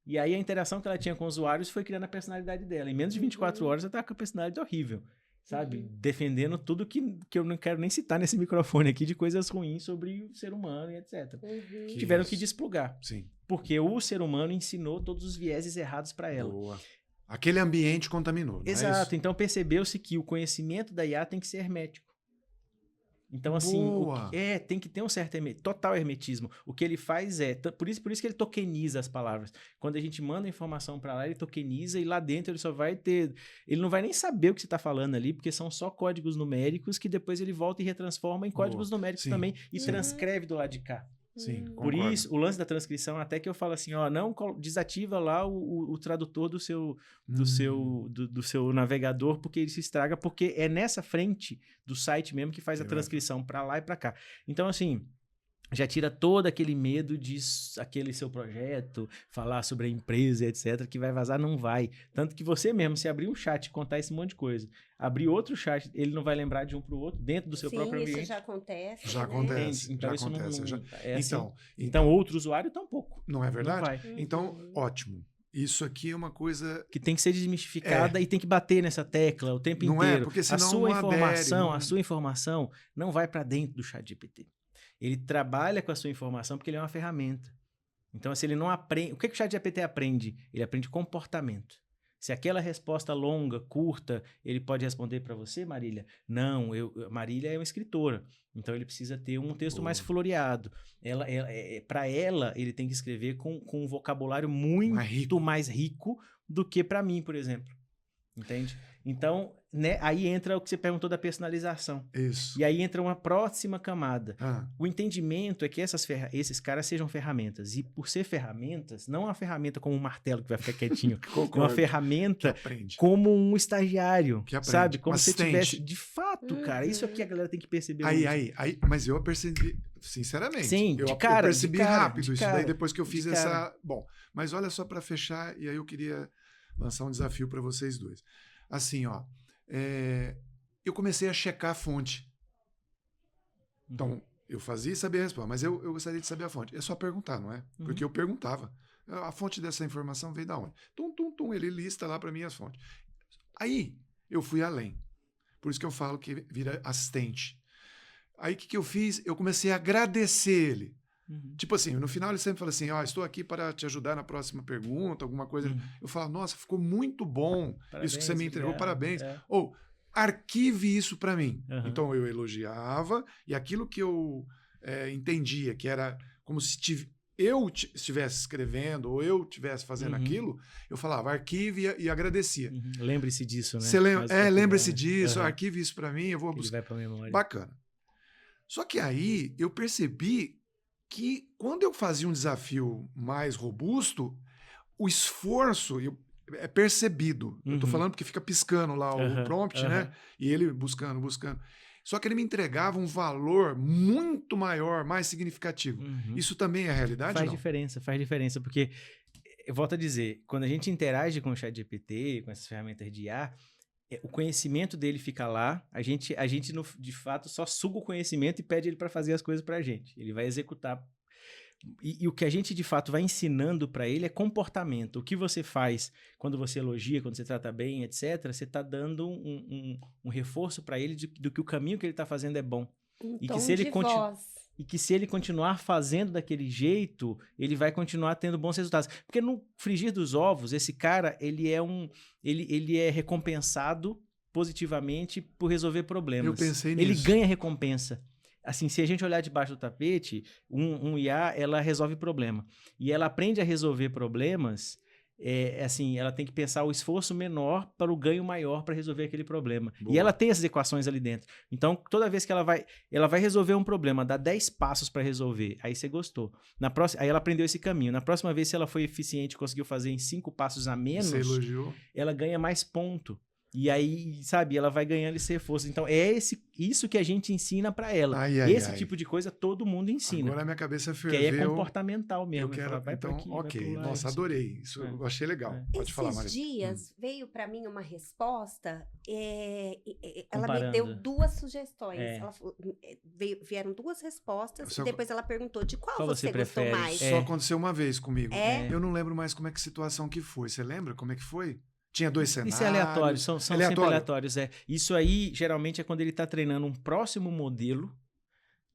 Speaker 2: e aí a interação que ela tinha com os usuários foi criando a personalidade dela. Em menos de 24 horas ela tá com a personalidade horrível, sabe? Defendendo tudo que eu não quero nem citar nesse microfone aqui de coisas ruins sobre o ser humano e etc. Tiveram que desplugar.
Speaker 1: Sim.
Speaker 2: Porque o ser humano ensinou todos os vieses errados para ela.
Speaker 1: Boa. Aquele ambiente contaminou.
Speaker 2: Exato. Então percebeu-se que o conhecimento da IA tem que ser hermético. Então, assim, tem que ter um certo total hermetismo. O que ele faz por isso que ele tokeniza as palavras. Quando a gente manda a informação para lá, ele tokeniza e lá dentro ele só vai ter... Ele não vai nem saber o que você está falando ali, porque são só códigos numéricos que depois ele volta e retransforma em códigos numéricos também e transcreve do lado de cá.
Speaker 1: Sim,
Speaker 2: por isso, o lance da transcrição, até que eu falo assim, não desativa lá o tradutor do seu navegador, porque ele se estraga, porque é nessa frente do site mesmo que faz a transcrição para lá e para cá. Então, assim, já tira todo aquele medo de aquele seu projeto, falar sobre a empresa, etc, que vai vazar, não vai. Tanto que você mesmo, se abrir um chat e contar esse monte de coisa, abrir outro chat, ele não vai lembrar de um para o outro, dentro do seu próprio ambiente.
Speaker 3: Isso já acontece.
Speaker 1: Já
Speaker 3: né?
Speaker 1: acontece.
Speaker 2: Então,
Speaker 1: já
Speaker 2: isso
Speaker 1: acontece.
Speaker 2: não é
Speaker 1: então,
Speaker 2: assim. Então, outro usuário tampouco.
Speaker 1: Não é verdade?
Speaker 2: Não vai.
Speaker 1: Então, ótimo. Isso aqui é uma coisa...
Speaker 2: Que tem que ser desmistificada e tem que bater nessa tecla o tempo
Speaker 1: não
Speaker 2: inteiro.
Speaker 1: É, porque senão
Speaker 2: a sua
Speaker 1: não
Speaker 2: informação,
Speaker 1: adere,
Speaker 2: a sua informação não vai para dentro do ChatGPT. Ele trabalha com a sua informação porque ele é uma ferramenta. Então, se ele não aprende... O que o ChatGPT aprende? Ele aprende comportamento. Se aquela resposta longa, curta, ele pode responder para você, Marília? Não, Marília é uma escritora. Então, ele precisa ter um texto mais floreado. Para ela, ele tem que escrever com um vocabulário muito mais rico do que para mim, por exemplo. Entende? Então, né, aí entra o que você perguntou da personalização.
Speaker 1: Isso.
Speaker 2: E aí entra uma próxima camada. O entendimento é que esses caras sejam ferramentas. E por ser ferramentas, não uma ferramenta como um martelo que vai ficar quietinho. É uma ferramenta como um estagiário, sabe? Como se tivesse... De fato, cara. Isso aqui a galera tem que perceber.
Speaker 1: Mas eu percebi, sinceramente.
Speaker 2: Sim,
Speaker 1: eu percebi rápido isso daí depois que eu fiz essa... Bom, mas olha só para fechar, e aí eu queria lançar um desafio para vocês dois. Assim, ó, eu comecei a checar a fonte. Então, eu fazia e sabia a resposta, mas eu gostaria de saber a fonte. É só perguntar, não é? Porque eu perguntava. A fonte dessa informação veio da onde? Ele lista lá para mim as fontes. Aí, eu fui além. Por isso que eu falo que vira assistente. Aí, o que eu fiz? Eu comecei a agradecer ele. Tipo assim, no final ele sempre fala assim, estou aqui para te ajudar na próxima pergunta, alguma coisa. Eu falo, nossa, ficou muito bom isso que você me entregou, parabéns. Ou, arquive isso para mim. Então eu elogiava, e aquilo que eu entendia, que era como se eu estivesse escrevendo, ou eu estivesse fazendo aquilo, eu falava, arquive e agradecia.
Speaker 2: Lembre-se disso, né?
Speaker 1: Lembre-se disso, arquive isso para mim, eu vou buscar.
Speaker 2: Ele vai pra memória.
Speaker 1: Bacana. Só que aí eu percebi que quando eu fazia um desafio mais robusto, o esforço é percebido. Eu estou falando porque fica piscando lá o prompt, né? E ele buscando. Só que ele me entregava um valor muito maior, mais significativo. Isso também é realidade?
Speaker 2: Faz diferença, porque, eu volto a dizer, quando a gente interage com o ChatGPT, com essas ferramentas de IA, o conhecimento dele fica lá, a gente de fato só suga o conhecimento e pede ele para fazer as coisas para a gente. Ele vai executar. E o que a gente de fato vai ensinando para ele é comportamento. O que você faz quando você elogia, quando você trata bem, etc. Você está dando um reforço para ele do que o caminho que ele está fazendo é bom. E que se ele continuar fazendo daquele jeito, ele vai continuar tendo bons resultados. Porque no frigir dos ovos, esse cara, ele é recompensado positivamente por resolver problemas.
Speaker 1: Eu pensei nisso.
Speaker 2: Ele ganha recompensa. Assim, se a gente olhar debaixo do tapete, um IA, ela resolve problema. E ela aprende a resolver problemas... assim, ela tem que pensar o esforço menor para o ganho maior para resolver aquele problema. Boa. E ela tem essas equações ali dentro. Então, toda vez que ela vai resolver um problema, dá 10 passos para resolver, aí você gostou. Aí ela aprendeu esse caminho. Na próxima vez, se ela foi eficiente e conseguiu fazer em 5 passos a menos,
Speaker 1: você elogiou,
Speaker 2: ela ganha mais ponto. E aí, sabe, ela vai ganhando esse reforço. Então, isso que a gente ensina para ela. Esse tipo de coisa todo mundo ensina.
Speaker 1: Agora a minha cabeça ferveu.
Speaker 2: Que aí é comportamental mesmo.
Speaker 1: Eu quero,
Speaker 2: falar, vai
Speaker 1: então,
Speaker 2: aqui,
Speaker 1: ok. Nossa, adorei. Isso eu achei legal. Pode falar, Maria.
Speaker 3: Esses dias veio para mim uma resposta, ela me deu 2 sugestões. Vieram 2 respostas e depois ela perguntou de qual você gostou mais.
Speaker 1: Só aconteceu uma vez comigo. Eu não lembro mais como é que situação que foi. Você lembra como é que foi? Tinha 2 cenários.
Speaker 2: Isso é aleatório, são sempre aleatórios. Isso aí, geralmente, é quando ele está treinando um próximo modelo,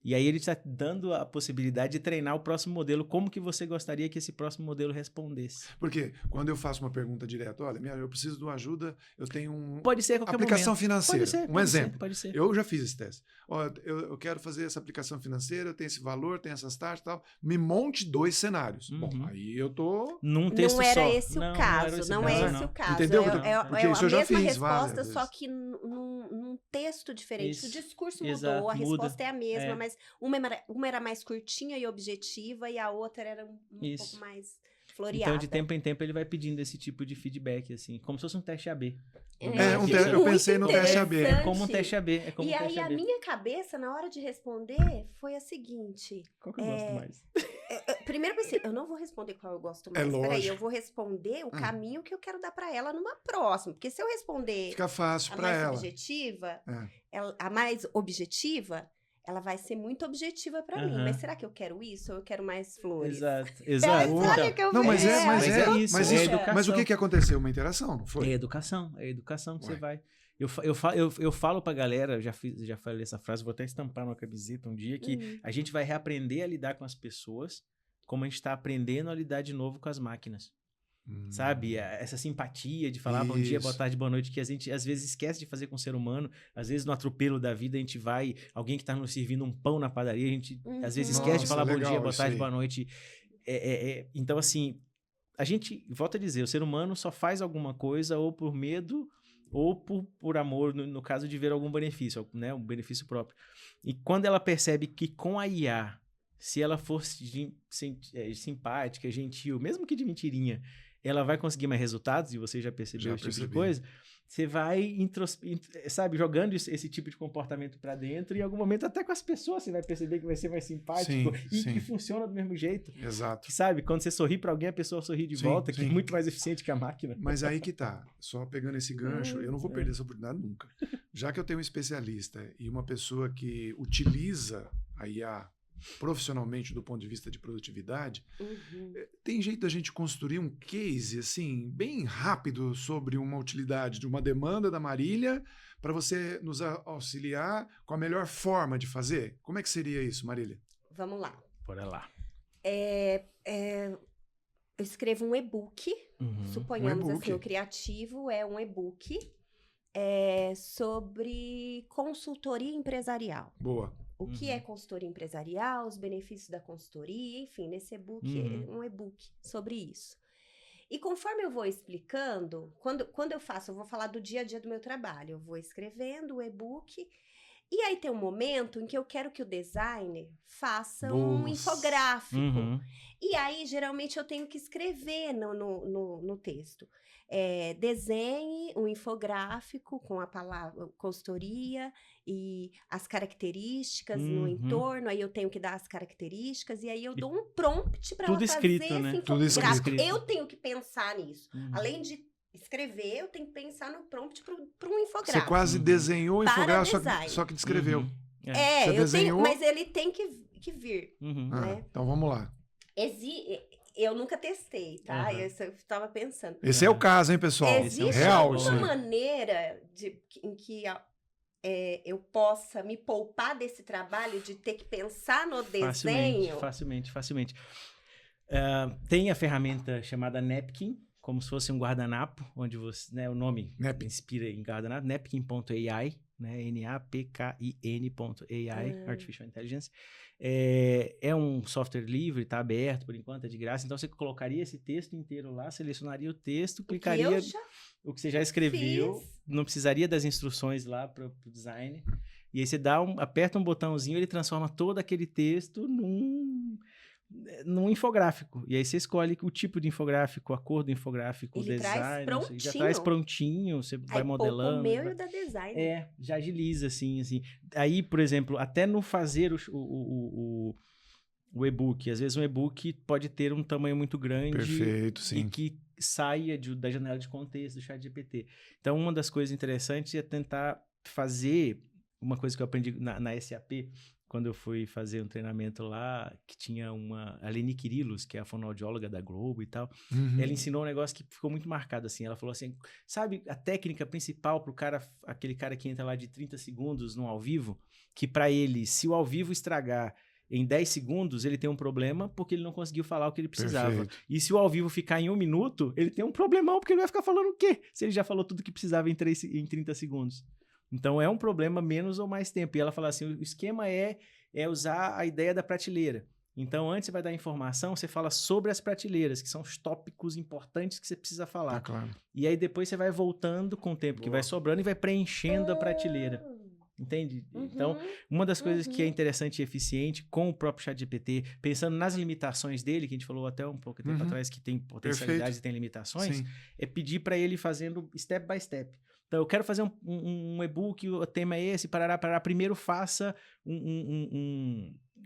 Speaker 2: e aí ele está dando a possibilidade de treinar o próximo modelo, como que você gostaria que esse próximo modelo respondesse.
Speaker 1: Porque quando eu faço uma pergunta direta, olha, eu preciso de uma ajuda, eu tenho
Speaker 2: pode ser a qualquer
Speaker 1: aplicação
Speaker 2: momento.
Speaker 1: financeira. Exemplo.
Speaker 2: Pode ser.
Speaker 1: Eu já fiz esse teste. Olha, eu quero fazer essa aplicação financeira, tem esse valor, tem essas taxas e tal. Me monte 2 cenários. Bom, aí eu tô...
Speaker 3: Não era esse o caso. Não é esse o caso.
Speaker 1: Entendeu?
Speaker 3: Porque isso eu já fiz resposta, só que num texto diferente. O discurso mudou, a resposta é a mesma, mas uma era mais curtinha e objetiva e a outra era um pouco mais... floreada.
Speaker 2: Então, de tempo em tempo, ele vai pedindo esse tipo de feedback, assim, como se fosse um teste AB.
Speaker 1: Eu pensei no teste AB.
Speaker 2: É como um teste AB.
Speaker 3: E aí, a minha cabeça, na hora de responder, foi a seguinte...
Speaker 2: Qual que eu gosto mais?
Speaker 3: Primeiro eu pensei, eu não vou responder qual eu gosto mais. Peraí, eu vou responder o caminho que eu quero dar pra ela numa próxima. Porque se eu responder
Speaker 1: fica fácil pra ela.
Speaker 3: A mais objetiva, ela vai ser muito objetiva pra mim. Mas será que eu quero isso ou eu quero mais flores?
Speaker 2: Exato.
Speaker 3: Sabe o que eu
Speaker 1: não, mas
Speaker 3: vejo?
Speaker 1: isso. Mas o que aconteceu? Uma interação, não foi?
Speaker 2: É educação que você vai. Eu falo pra galera, já falei essa frase, vou até estampar numa camiseta um dia, que a gente vai reaprender a lidar com as pessoas como a gente tá aprendendo a lidar de novo com as máquinas. Sabe? Essa simpatia de falar bom dia, boa tarde, boa noite, que a gente às vezes esquece de fazer com o ser humano. Às vezes no atropelo da vida a gente vai, alguém que tá nos servindo um pão na padaria, a gente às vezes esquece de falar bom dia, boa tarde, boa noite. Então assim, a gente, volta a dizer, o ser humano só faz alguma coisa ou por medo ou por amor, no caso de ver algum benefício, né? Um benefício próprio. E quando ela percebe que com a IA, se ela for simpática, gentil, mesmo que de mentirinha, ela vai conseguir mais resultados, e você já percebeu esse tipo de coisa, você vai, sabe, jogando esse tipo de comportamento pra dentro, e em algum momento até com as pessoas você vai perceber que vai ser mais simpático que funciona do mesmo jeito.
Speaker 1: Exato.
Speaker 2: Que, sabe, quando você sorri pra alguém, a pessoa sorri de volta, que é muito mais eficiente que a máquina.
Speaker 1: Mas aí que tá, só pegando esse gancho, eu não vou perder essa oportunidade nunca. Já que eu tenho um especialista e uma pessoa que utiliza a IA profissionalmente do ponto de vista de produtividade, tem jeito da gente construir um case assim bem rápido sobre uma utilidade de uma demanda da Marília para você nos auxiliar com a melhor forma de fazer? Como é que seria isso, Marília?
Speaker 3: Vamos lá.
Speaker 2: Bora lá.
Speaker 3: Eu escrevo um e-book, suponhamos assim, o criativo é um e-book sobre consultoria empresarial.
Speaker 1: Boa.
Speaker 3: O que é consultoria empresarial, os benefícios da consultoria, enfim, nesse e-book, um e-book sobre isso. E conforme eu vou explicando, quando eu faço, eu vou falar do dia a dia do meu trabalho, eu vou escrevendo o e-book, e aí tem um momento em que eu quero que o designer faça um infográfico. E aí, geralmente, eu tenho que escrever no texto. Desenhe um infográfico com a palavra consultoria e as características no entorno. Aí eu tenho que dar as características e aí eu dou um prompt para ela fazer esse infográfico.
Speaker 1: Tudo escrito.
Speaker 3: Eu tenho que pensar nisso. Além de escrever, eu tenho que pensar no prompt para um infográfico.
Speaker 1: Você quase desenhou o infográfico, só que descreveu.
Speaker 3: Mas ele tem que vir. Né?
Speaker 1: Então vamos lá.
Speaker 3: Eu nunca testei, tá? Eu estava pensando.
Speaker 1: Esse é o caso, hein, pessoal?
Speaker 3: Existe
Speaker 1: real,
Speaker 3: alguma maneira em que eu possa me poupar desse trabalho de ter que pensar no desenho?
Speaker 2: Facilmente. Tem a ferramenta chamada Napkin, como se fosse um guardanapo, onde você, né, o nome inspira em guardanapo, napkin.ai, né, napkin.ai, Artificial Intelligence. É um software livre, está aberto por enquanto, é de graça. Então você colocaria esse texto inteiro lá, selecionaria o texto, clicaria o que você já escreveu, não precisaria das instruções lá para o design. E aí você aperta um botãozinho, ele transforma todo aquele texto num infográfico. E aí você escolhe o tipo de infográfico, a cor do infográfico,
Speaker 3: ele
Speaker 2: o design.
Speaker 3: Já
Speaker 2: traz prontinho, você vai modelando.
Speaker 3: O meu e o da design.
Speaker 2: Já agiliza, assim. Aí, por exemplo, até no fazer o e-book. Às vezes um e-book pode ter um tamanho muito grande. Perfeito, sim. E que saia da janela de contexto do ChatGPT. Então, uma das coisas interessantes é tentar fazer uma coisa que eu aprendi na SAP, quando eu fui fazer um treinamento lá, que tinha a Leni Quirilos, que é a fonoaudióloga da Globo e tal, ela ensinou um negócio que ficou muito marcado, assim, ela falou assim, sabe a técnica principal pro aquele cara que entra lá de 30 segundos no ao vivo, que para ele, se o ao vivo estragar em 10 segundos, ele tem um problema porque ele não conseguiu falar o que ele precisava. Perfeito. E se o ao vivo ficar em 1 minuto, ele tem um problemão, porque ele vai ficar falando o quê? Se ele já falou tudo que precisava em 30 segundos. Então, é um problema menos ou mais tempo. E ela fala assim, o esquema é usar a ideia da prateleira. Então, antes você vai dar informação, você fala sobre as prateleiras, que são os tópicos importantes que você precisa falar.
Speaker 1: Tá claro.
Speaker 2: E aí, depois você vai voltando com o tempo que vai sobrando e vai preenchendo a prateleira. Entende? Então, uma das coisas que é interessante e eficiente com o próprio ChatGPT, pensando nas limitações dele, que a gente falou até um pouco tempo atrás, que tem potencialidades e tem limitações, é pedir para ele fazendo step by step. Então, eu quero fazer um e-book, o tema é esse, parará. Primeiro faça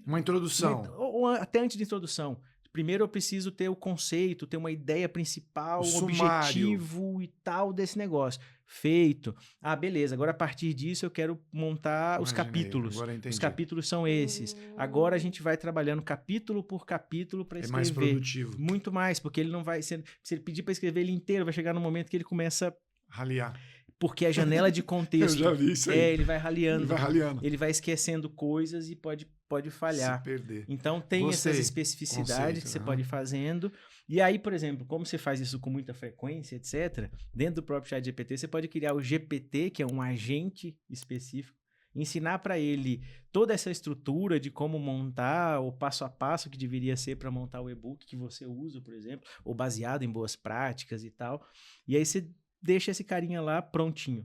Speaker 1: uma introdução.
Speaker 2: Ou até antes de introdução. Primeiro eu preciso ter o conceito, ter uma ideia principal, um objetivo e tal desse negócio. Feito. Ah, beleza. Agora, a partir disso, eu quero montar os capítulos. Os capítulos são esses. Agora, a gente vai trabalhando capítulo por capítulo para escrever.
Speaker 1: É mais produtivo.
Speaker 2: Muito mais, porque ele não vai... Se ele pedir para escrever ele inteiro, vai chegar no momento que ele começa...
Speaker 1: Raliar.
Speaker 2: Porque a janela de contexto...
Speaker 1: Eu já vi isso aí.
Speaker 2: Ele vai raliando.
Speaker 1: Ele vai raliando.
Speaker 2: Ele vai esquecendo coisas e pode falhar.
Speaker 1: Se perder.
Speaker 2: Então, tem essas especificidades que você pode ir fazendo. E aí, por exemplo, como você faz isso com muita frequência, etc., dentro do próprio ChatGPT, você pode criar o GPT, que é um agente específico, ensinar para ele toda essa estrutura de como montar, o passo a passo que deveria ser para montar o e-book que você usa, por exemplo, ou baseado em boas práticas e tal. E aí você deixa esse carinha lá prontinho.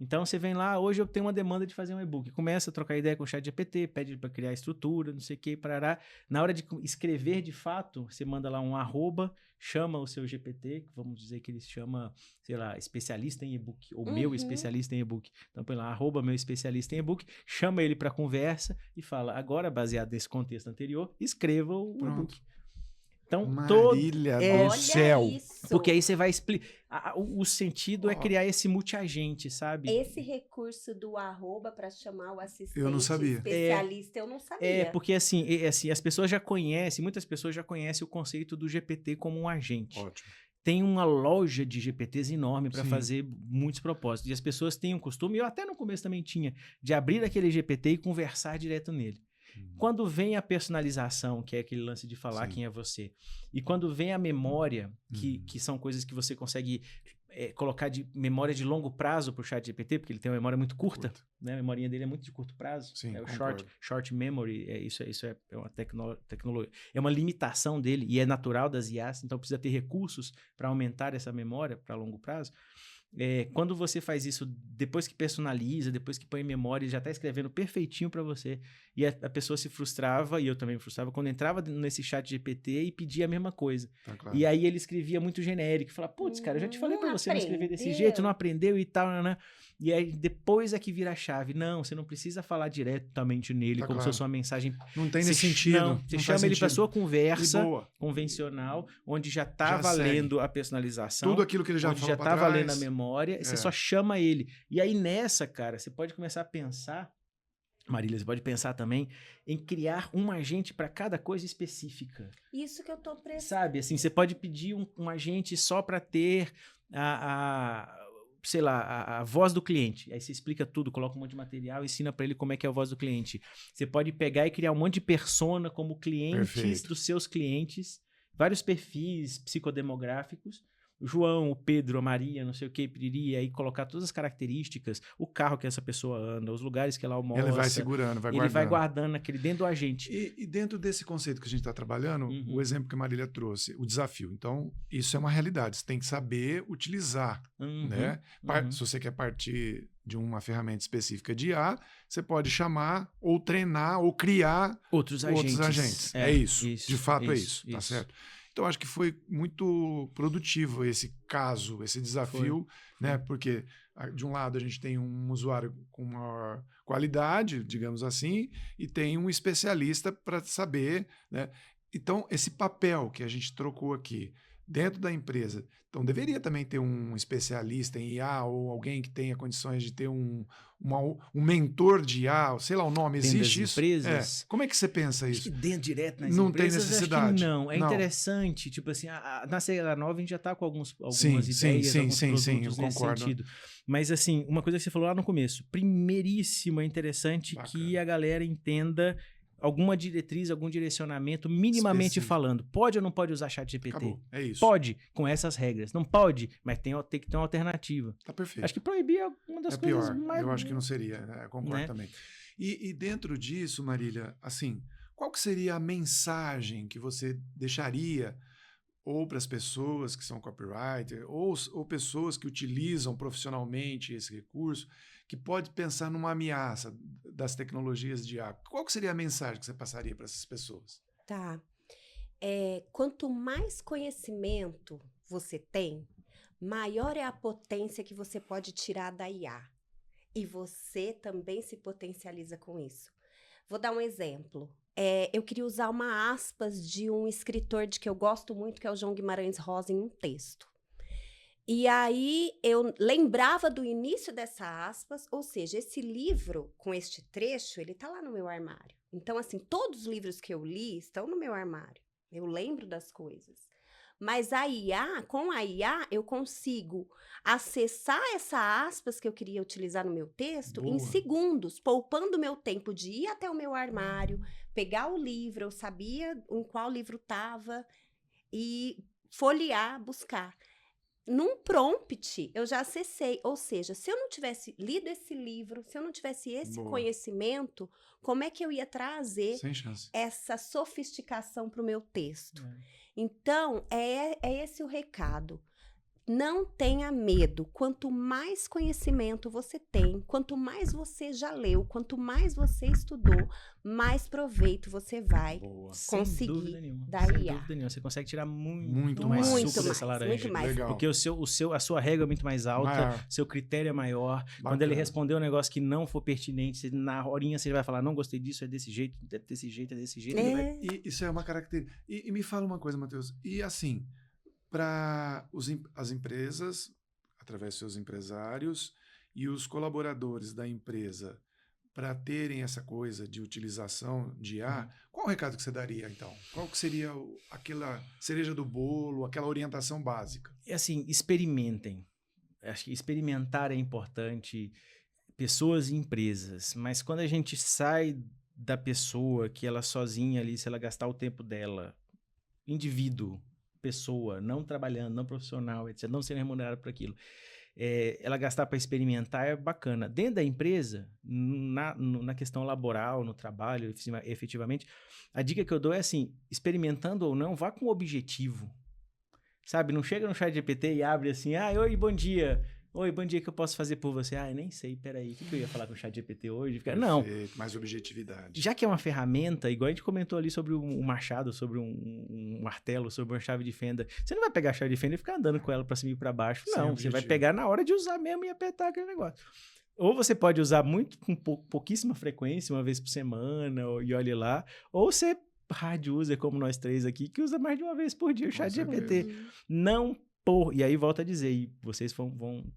Speaker 2: Então, você vem lá, hoje eu tenho uma demanda de fazer um e-book. Começa a trocar ideia com o ChatGPT, pede para criar estrutura, não sei o que, parará. Na hora de escrever, de fato, você manda lá um @, chama o seu GPT, vamos dizer que ele se chama, sei lá, especialista em e-book, ou meu especialista em e-book. Então, põe lá, @meu especialista em e-book, chama ele para conversa e fala, agora, baseado nesse contexto anterior, escreva o e-book. Então,
Speaker 1: Marília do céu.
Speaker 3: Isso.
Speaker 2: Porque aí você vai explicar. O sentido é criar esse multiagente, sabe?
Speaker 3: Esse recurso do @ para chamar o assistente
Speaker 1: eu não sabia.
Speaker 3: especialista, eu não sabia.
Speaker 2: Porque assim, as pessoas já conhecem, muitas pessoas já conhecem o conceito do GPT como um agente.
Speaker 1: Ótimo.
Speaker 2: Tem uma loja de GPTs enorme para fazer muitos propósitos. E as pessoas têm um costume, eu até no começo também tinha, de abrir aquele GPT e conversar direto nele. Quando vem a personalização, que é aquele lance de falar quem é você, e quando vem a memória, que são coisas que você consegue colocar de memória de longo prazo para o ChatGPT, porque ele tem uma memória muito curta, né? A memorinha dele é muito de curto prazo.
Speaker 1: Sim,
Speaker 2: é o short memory, isso é uma tecnologia, é uma limitação dele e é natural das IAs, então precisa ter recursos para aumentar essa memória para longo prazo. Quando você faz isso, depois que personaliza, depois que põe em memória, já está escrevendo perfeitinho para você. E a pessoa se frustrava, e eu também me frustrava, quando entrava nesse chat GPT e pedia a mesma coisa.
Speaker 1: Tá, claro.
Speaker 2: E aí ele escrevia muito genérico. Falava, putz, cara, eu já te falei para você não escrever desse jeito, não aprendeu e tal, né? E aí depois é que vira a chave. Não, você não precisa falar diretamente nele, como se fosse uma mensagem...
Speaker 1: Não tem nesse sentido.
Speaker 2: Não, você chama ele para sua conversa convencional, onde já está valendo a personalização.
Speaker 1: Tudo aquilo que ele já falou
Speaker 2: já está valendo a memória, você só chama ele. E aí nessa, cara, você pode começar a pensar, Marília, você pode pensar também em criar um agente para cada coisa específica.
Speaker 3: Isso que eu tô precisando.
Speaker 2: Sabe, assim, você pode pedir um agente só para ter sei lá, a voz do cliente. Aí você explica tudo, coloca um monte de material, ensina para ele como é que é a voz do cliente. Você pode pegar e criar um monte de persona como clientes dos seus clientes, vários perfis psicodemográficos. O João, o Pedro, a Maria, não sei o que, pediria aí colocar todas as características, o carro que essa pessoa anda, os lugares que ela almoça.
Speaker 1: Ele vai segurando, vai guardando.
Speaker 2: Ele vai guardando aquele dentro do agente.
Speaker 1: E dentro desse conceito que a gente está trabalhando, o exemplo que a Marília trouxe, o desafio. Então, isso é uma realidade. Você tem que saber utilizar, né? Se você quer partir de uma ferramenta específica de IA, você pode chamar ou treinar ou criar outros agentes. É isso. De fato é isso. Tá certo? Então, acho que foi muito produtivo esse caso, esse desafio, né? Porque, de um lado, a gente tem um usuário com maior qualidade, digamos assim, e tem um especialista para saber, né? Então, esse papel que a gente trocou aqui dentro da empresa, então deveria também ter um especialista em IA ou alguém que tenha condições de ter um mentor de IA, sei lá o nome, existe isso?
Speaker 2: Empresas.
Speaker 1: Como é que você pensa
Speaker 2: acho
Speaker 1: isso?
Speaker 2: Que dentro direto nas
Speaker 1: não
Speaker 2: empresas,
Speaker 1: tem necessidade.
Speaker 2: Não, interessante, tipo assim, na CH9 a gente já está com algumas ideias, alguns produtos nesse sentido. Mas assim, uma coisa que você falou lá no começo, primeiríssimo, é interessante que a galera entenda alguma diretriz, algum direcionamento, minimamente falando. Pode ou não pode usar ChatGPT?
Speaker 1: Acabou. É isso.
Speaker 2: Pode, com essas regras. Não pode, mas tem que ter uma alternativa.
Speaker 1: Tá perfeito.
Speaker 2: Acho que proibir é uma das coisas
Speaker 1: pior.
Speaker 2: mais...
Speaker 1: Eu acho que não seria, eu concordo também. E dentro disso, Marília, assim, qual que seria a mensagem que você deixaria ou para as pessoas que são copywriter ou pessoas que utilizam profissionalmente esse recurso, que pode pensar numa ameaça das tecnologias de IA, qual que seria a mensagem que você passaria para essas pessoas?
Speaker 3: Tá. Quanto mais conhecimento você tem, maior é a potência que você pode tirar da IA. E você também se potencializa com isso. Vou dar um exemplo. Eu queria usar uma aspas de um escritor que eu gosto muito, que é o João Guimarães Rosa, em um texto. E aí eu lembrava do início dessa aspas, ou seja, esse livro com este trecho, ele tá lá no meu armário. Então, assim, todos os livros que eu li estão no meu armário. Eu lembro das coisas. Mas com a IA, eu consigo acessar essa aspas que eu queria utilizar no meu texto em segundos, poupando meu tempo de ir até o meu armário, pegar o livro, eu sabia em qual livro estava, e folhear, buscar. Num prompt, eu já acessei. Ou seja, se eu não tivesse lido esse livro, se eu não tivesse esse conhecimento, como é que eu ia trazer essa sofisticação para o meu texto? Então, é esse o recado. Não tenha medo. Quanto mais conhecimento você tem, quanto mais você já leu, quanto mais você estudou, mais proveito você vai conseguir da IA.
Speaker 2: Sem dúvida nenhuma. Você consegue tirar muito mais suco dessa laranja.
Speaker 3: Muito mais.
Speaker 1: Legal.
Speaker 2: Porque a sua régua é muito mais alta, seu critério é maior. Bacana. Quando ele responder um negócio que não for pertinente, na horinha você vai falar, não gostei disso, é desse jeito, é desse jeito, é desse jeito.
Speaker 1: E isso é uma característica. E me fala uma coisa, Matheus. E assim, para as empresas, através dos seus empresários, e os colaboradores da empresa, para terem essa coisa de utilização de IA, qual o recado que você daria, então? Qual que seria aquela cereja do bolo, aquela orientação básica?
Speaker 2: É assim, experimentem. Acho que experimentar é importante, pessoas e empresas, mas quando a gente sai da pessoa, que ela sozinha ali, se ela gastar o tempo dela, indivíduo, pessoa, não trabalhando, não profissional, etc., não sendo remunerado por aquilo, ela gastar para experimentar é bacana. Dentro da empresa, na questão laboral, no trabalho, efetivamente, a dica que eu dou é assim, experimentando ou não, vá com objetivo. Sabe, não chega no ChatGPT e abre assim, oi, bom dia. Oi, bom dia, que eu posso fazer por você? Eu nem sei, peraí, o que eu ia falar com o ChatGPT hoje? Não.
Speaker 1: Mais objetividade.
Speaker 2: Já que é uma ferramenta, igual a gente comentou ali sobre um machado, sobre um martelo, sobre uma chave de fenda, você não vai pegar a chave de fenda e ficar andando com ela para cima e para baixo. Não, você vai pegar na hora de usar mesmo e apertar aquele negócio. Ou você pode usar muito com pouquíssima frequência, uma vez por semana, e olhe lá, ou você hard user, como nós três aqui, que usa mais de uma vez por dia o ChatGPT. Não e aí volto a dizer, e vocês vão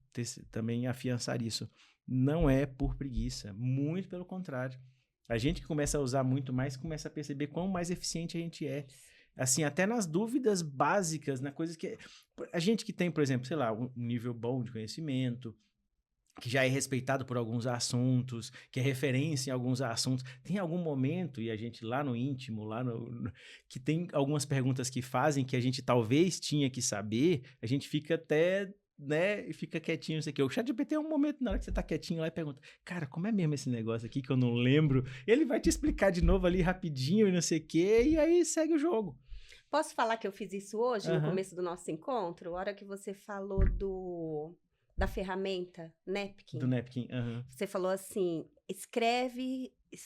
Speaker 2: também afiançar isso, não é por preguiça, muito pelo contrário. A gente que começa a usar muito mais, começa a perceber quão mais eficiente a gente é. Assim, até nas dúvidas básicas, na coisa que... A gente que tem, por exemplo, sei lá, um nível bom de conhecimento, que já é respeitado por alguns assuntos, que é referência em alguns assuntos. Tem algum momento, e a gente lá no íntimo, que tem algumas perguntas que fazem que a gente talvez tinha que saber, a gente fica até, né, e fica quietinho, não sei o quê. O ChatGPT é um momento, na hora que você tá quietinho lá e pergunta, cara, como é mesmo esse negócio aqui que eu não lembro? Ele vai te explicar de novo ali rapidinho e não sei o quê, e aí segue o jogo.
Speaker 3: Posso falar que eu fiz isso hoje, no começo do nosso encontro? A hora que você falou da ferramenta Napkin.
Speaker 2: Do Napkin,
Speaker 3: Você falou assim,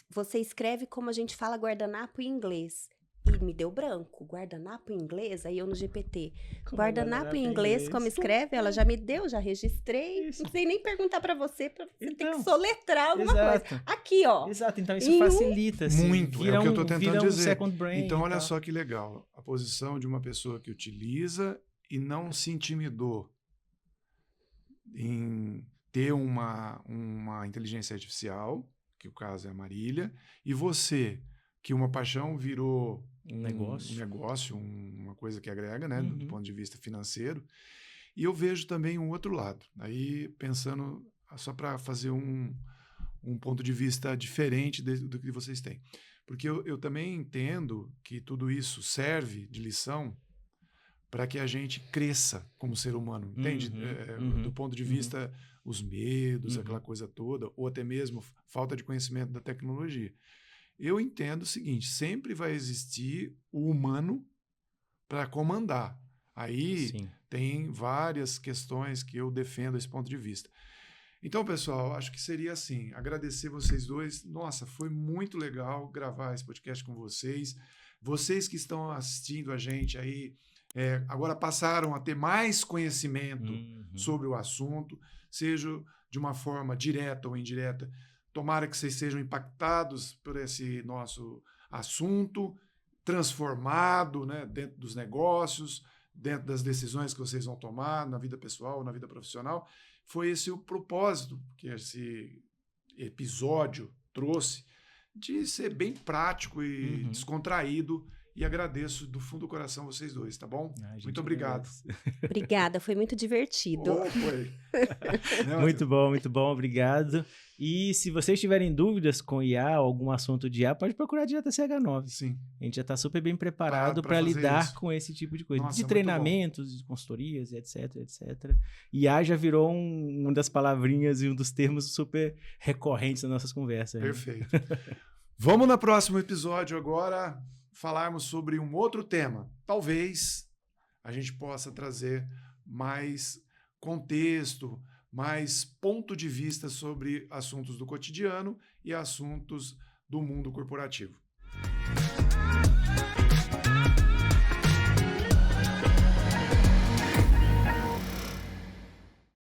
Speaker 3: você escreve como a gente fala guardanapo em inglês. E me deu branco, guardanapo em inglês, aí eu no GPT. Guardanapo em inglês, como escreve? Ela já me deu, já registrei. Isso. Não sei nem perguntar pra você ter que soletrar alguma coisa. Aqui, ó.
Speaker 2: Exato, então isso facilita. Assim,
Speaker 1: muito, é o que eu tô tentando dizer.
Speaker 2: Brain,
Speaker 1: então, olha só que legal. A posição de uma pessoa que utiliza e não se intimidou em ter uma inteligência artificial, que o caso é a Marília, e você, que uma paixão virou um negócio, uma coisa que agrega, né, do ponto de vista financeiro. E eu vejo também um outro lado. Aí, pensando, só para fazer um ponto de vista diferente do que vocês têm. Porque eu também entendo que tudo isso serve de lição para que a gente cresça como ser humano, entende? Do ponto de vista, os medos, aquela coisa toda, ou até mesmo falta de conhecimento da tecnologia. Eu entendo o seguinte, sempre vai existir o humano para comandar. Aí tem várias questões que eu defendo esse ponto de vista. Então, pessoal, acho que seria assim, agradecer vocês dois. Nossa, foi muito legal gravar esse podcast com vocês. Vocês que estão assistindo a gente aí, agora passaram a ter mais conhecimento sobre o assunto, seja de uma forma direta ou indireta. Tomara que vocês sejam impactados por esse nosso assunto, transformado, né, dentro dos negócios, dentro das decisões que vocês vão tomar na vida pessoal, na vida profissional. Foi esse o propósito que esse episódio trouxe, de ser bem prático e descontraído. E agradeço do fundo do coração vocês dois, tá bom? Muito obrigado.
Speaker 3: Obrigada, foi muito divertido.
Speaker 1: Foi.
Speaker 2: Muito bom, obrigado. E se vocês tiverem dúvidas com IA, algum assunto de IA, pode procurar direto a CH9.
Speaker 1: Sim.
Speaker 2: A gente já está super bem preparado para lidar com esse tipo de coisa.
Speaker 1: Nossa,
Speaker 2: de treinamentos, de consultorias, etc. IA já virou uma das palavrinhas e um dos termos super recorrentes nas nossas conversas.
Speaker 1: Perfeito. Vamos no próximo episódio agora falarmos sobre um outro tema. Talvez a gente possa trazer mais contexto, mais ponto de vista sobre assuntos do cotidiano e assuntos do mundo corporativo.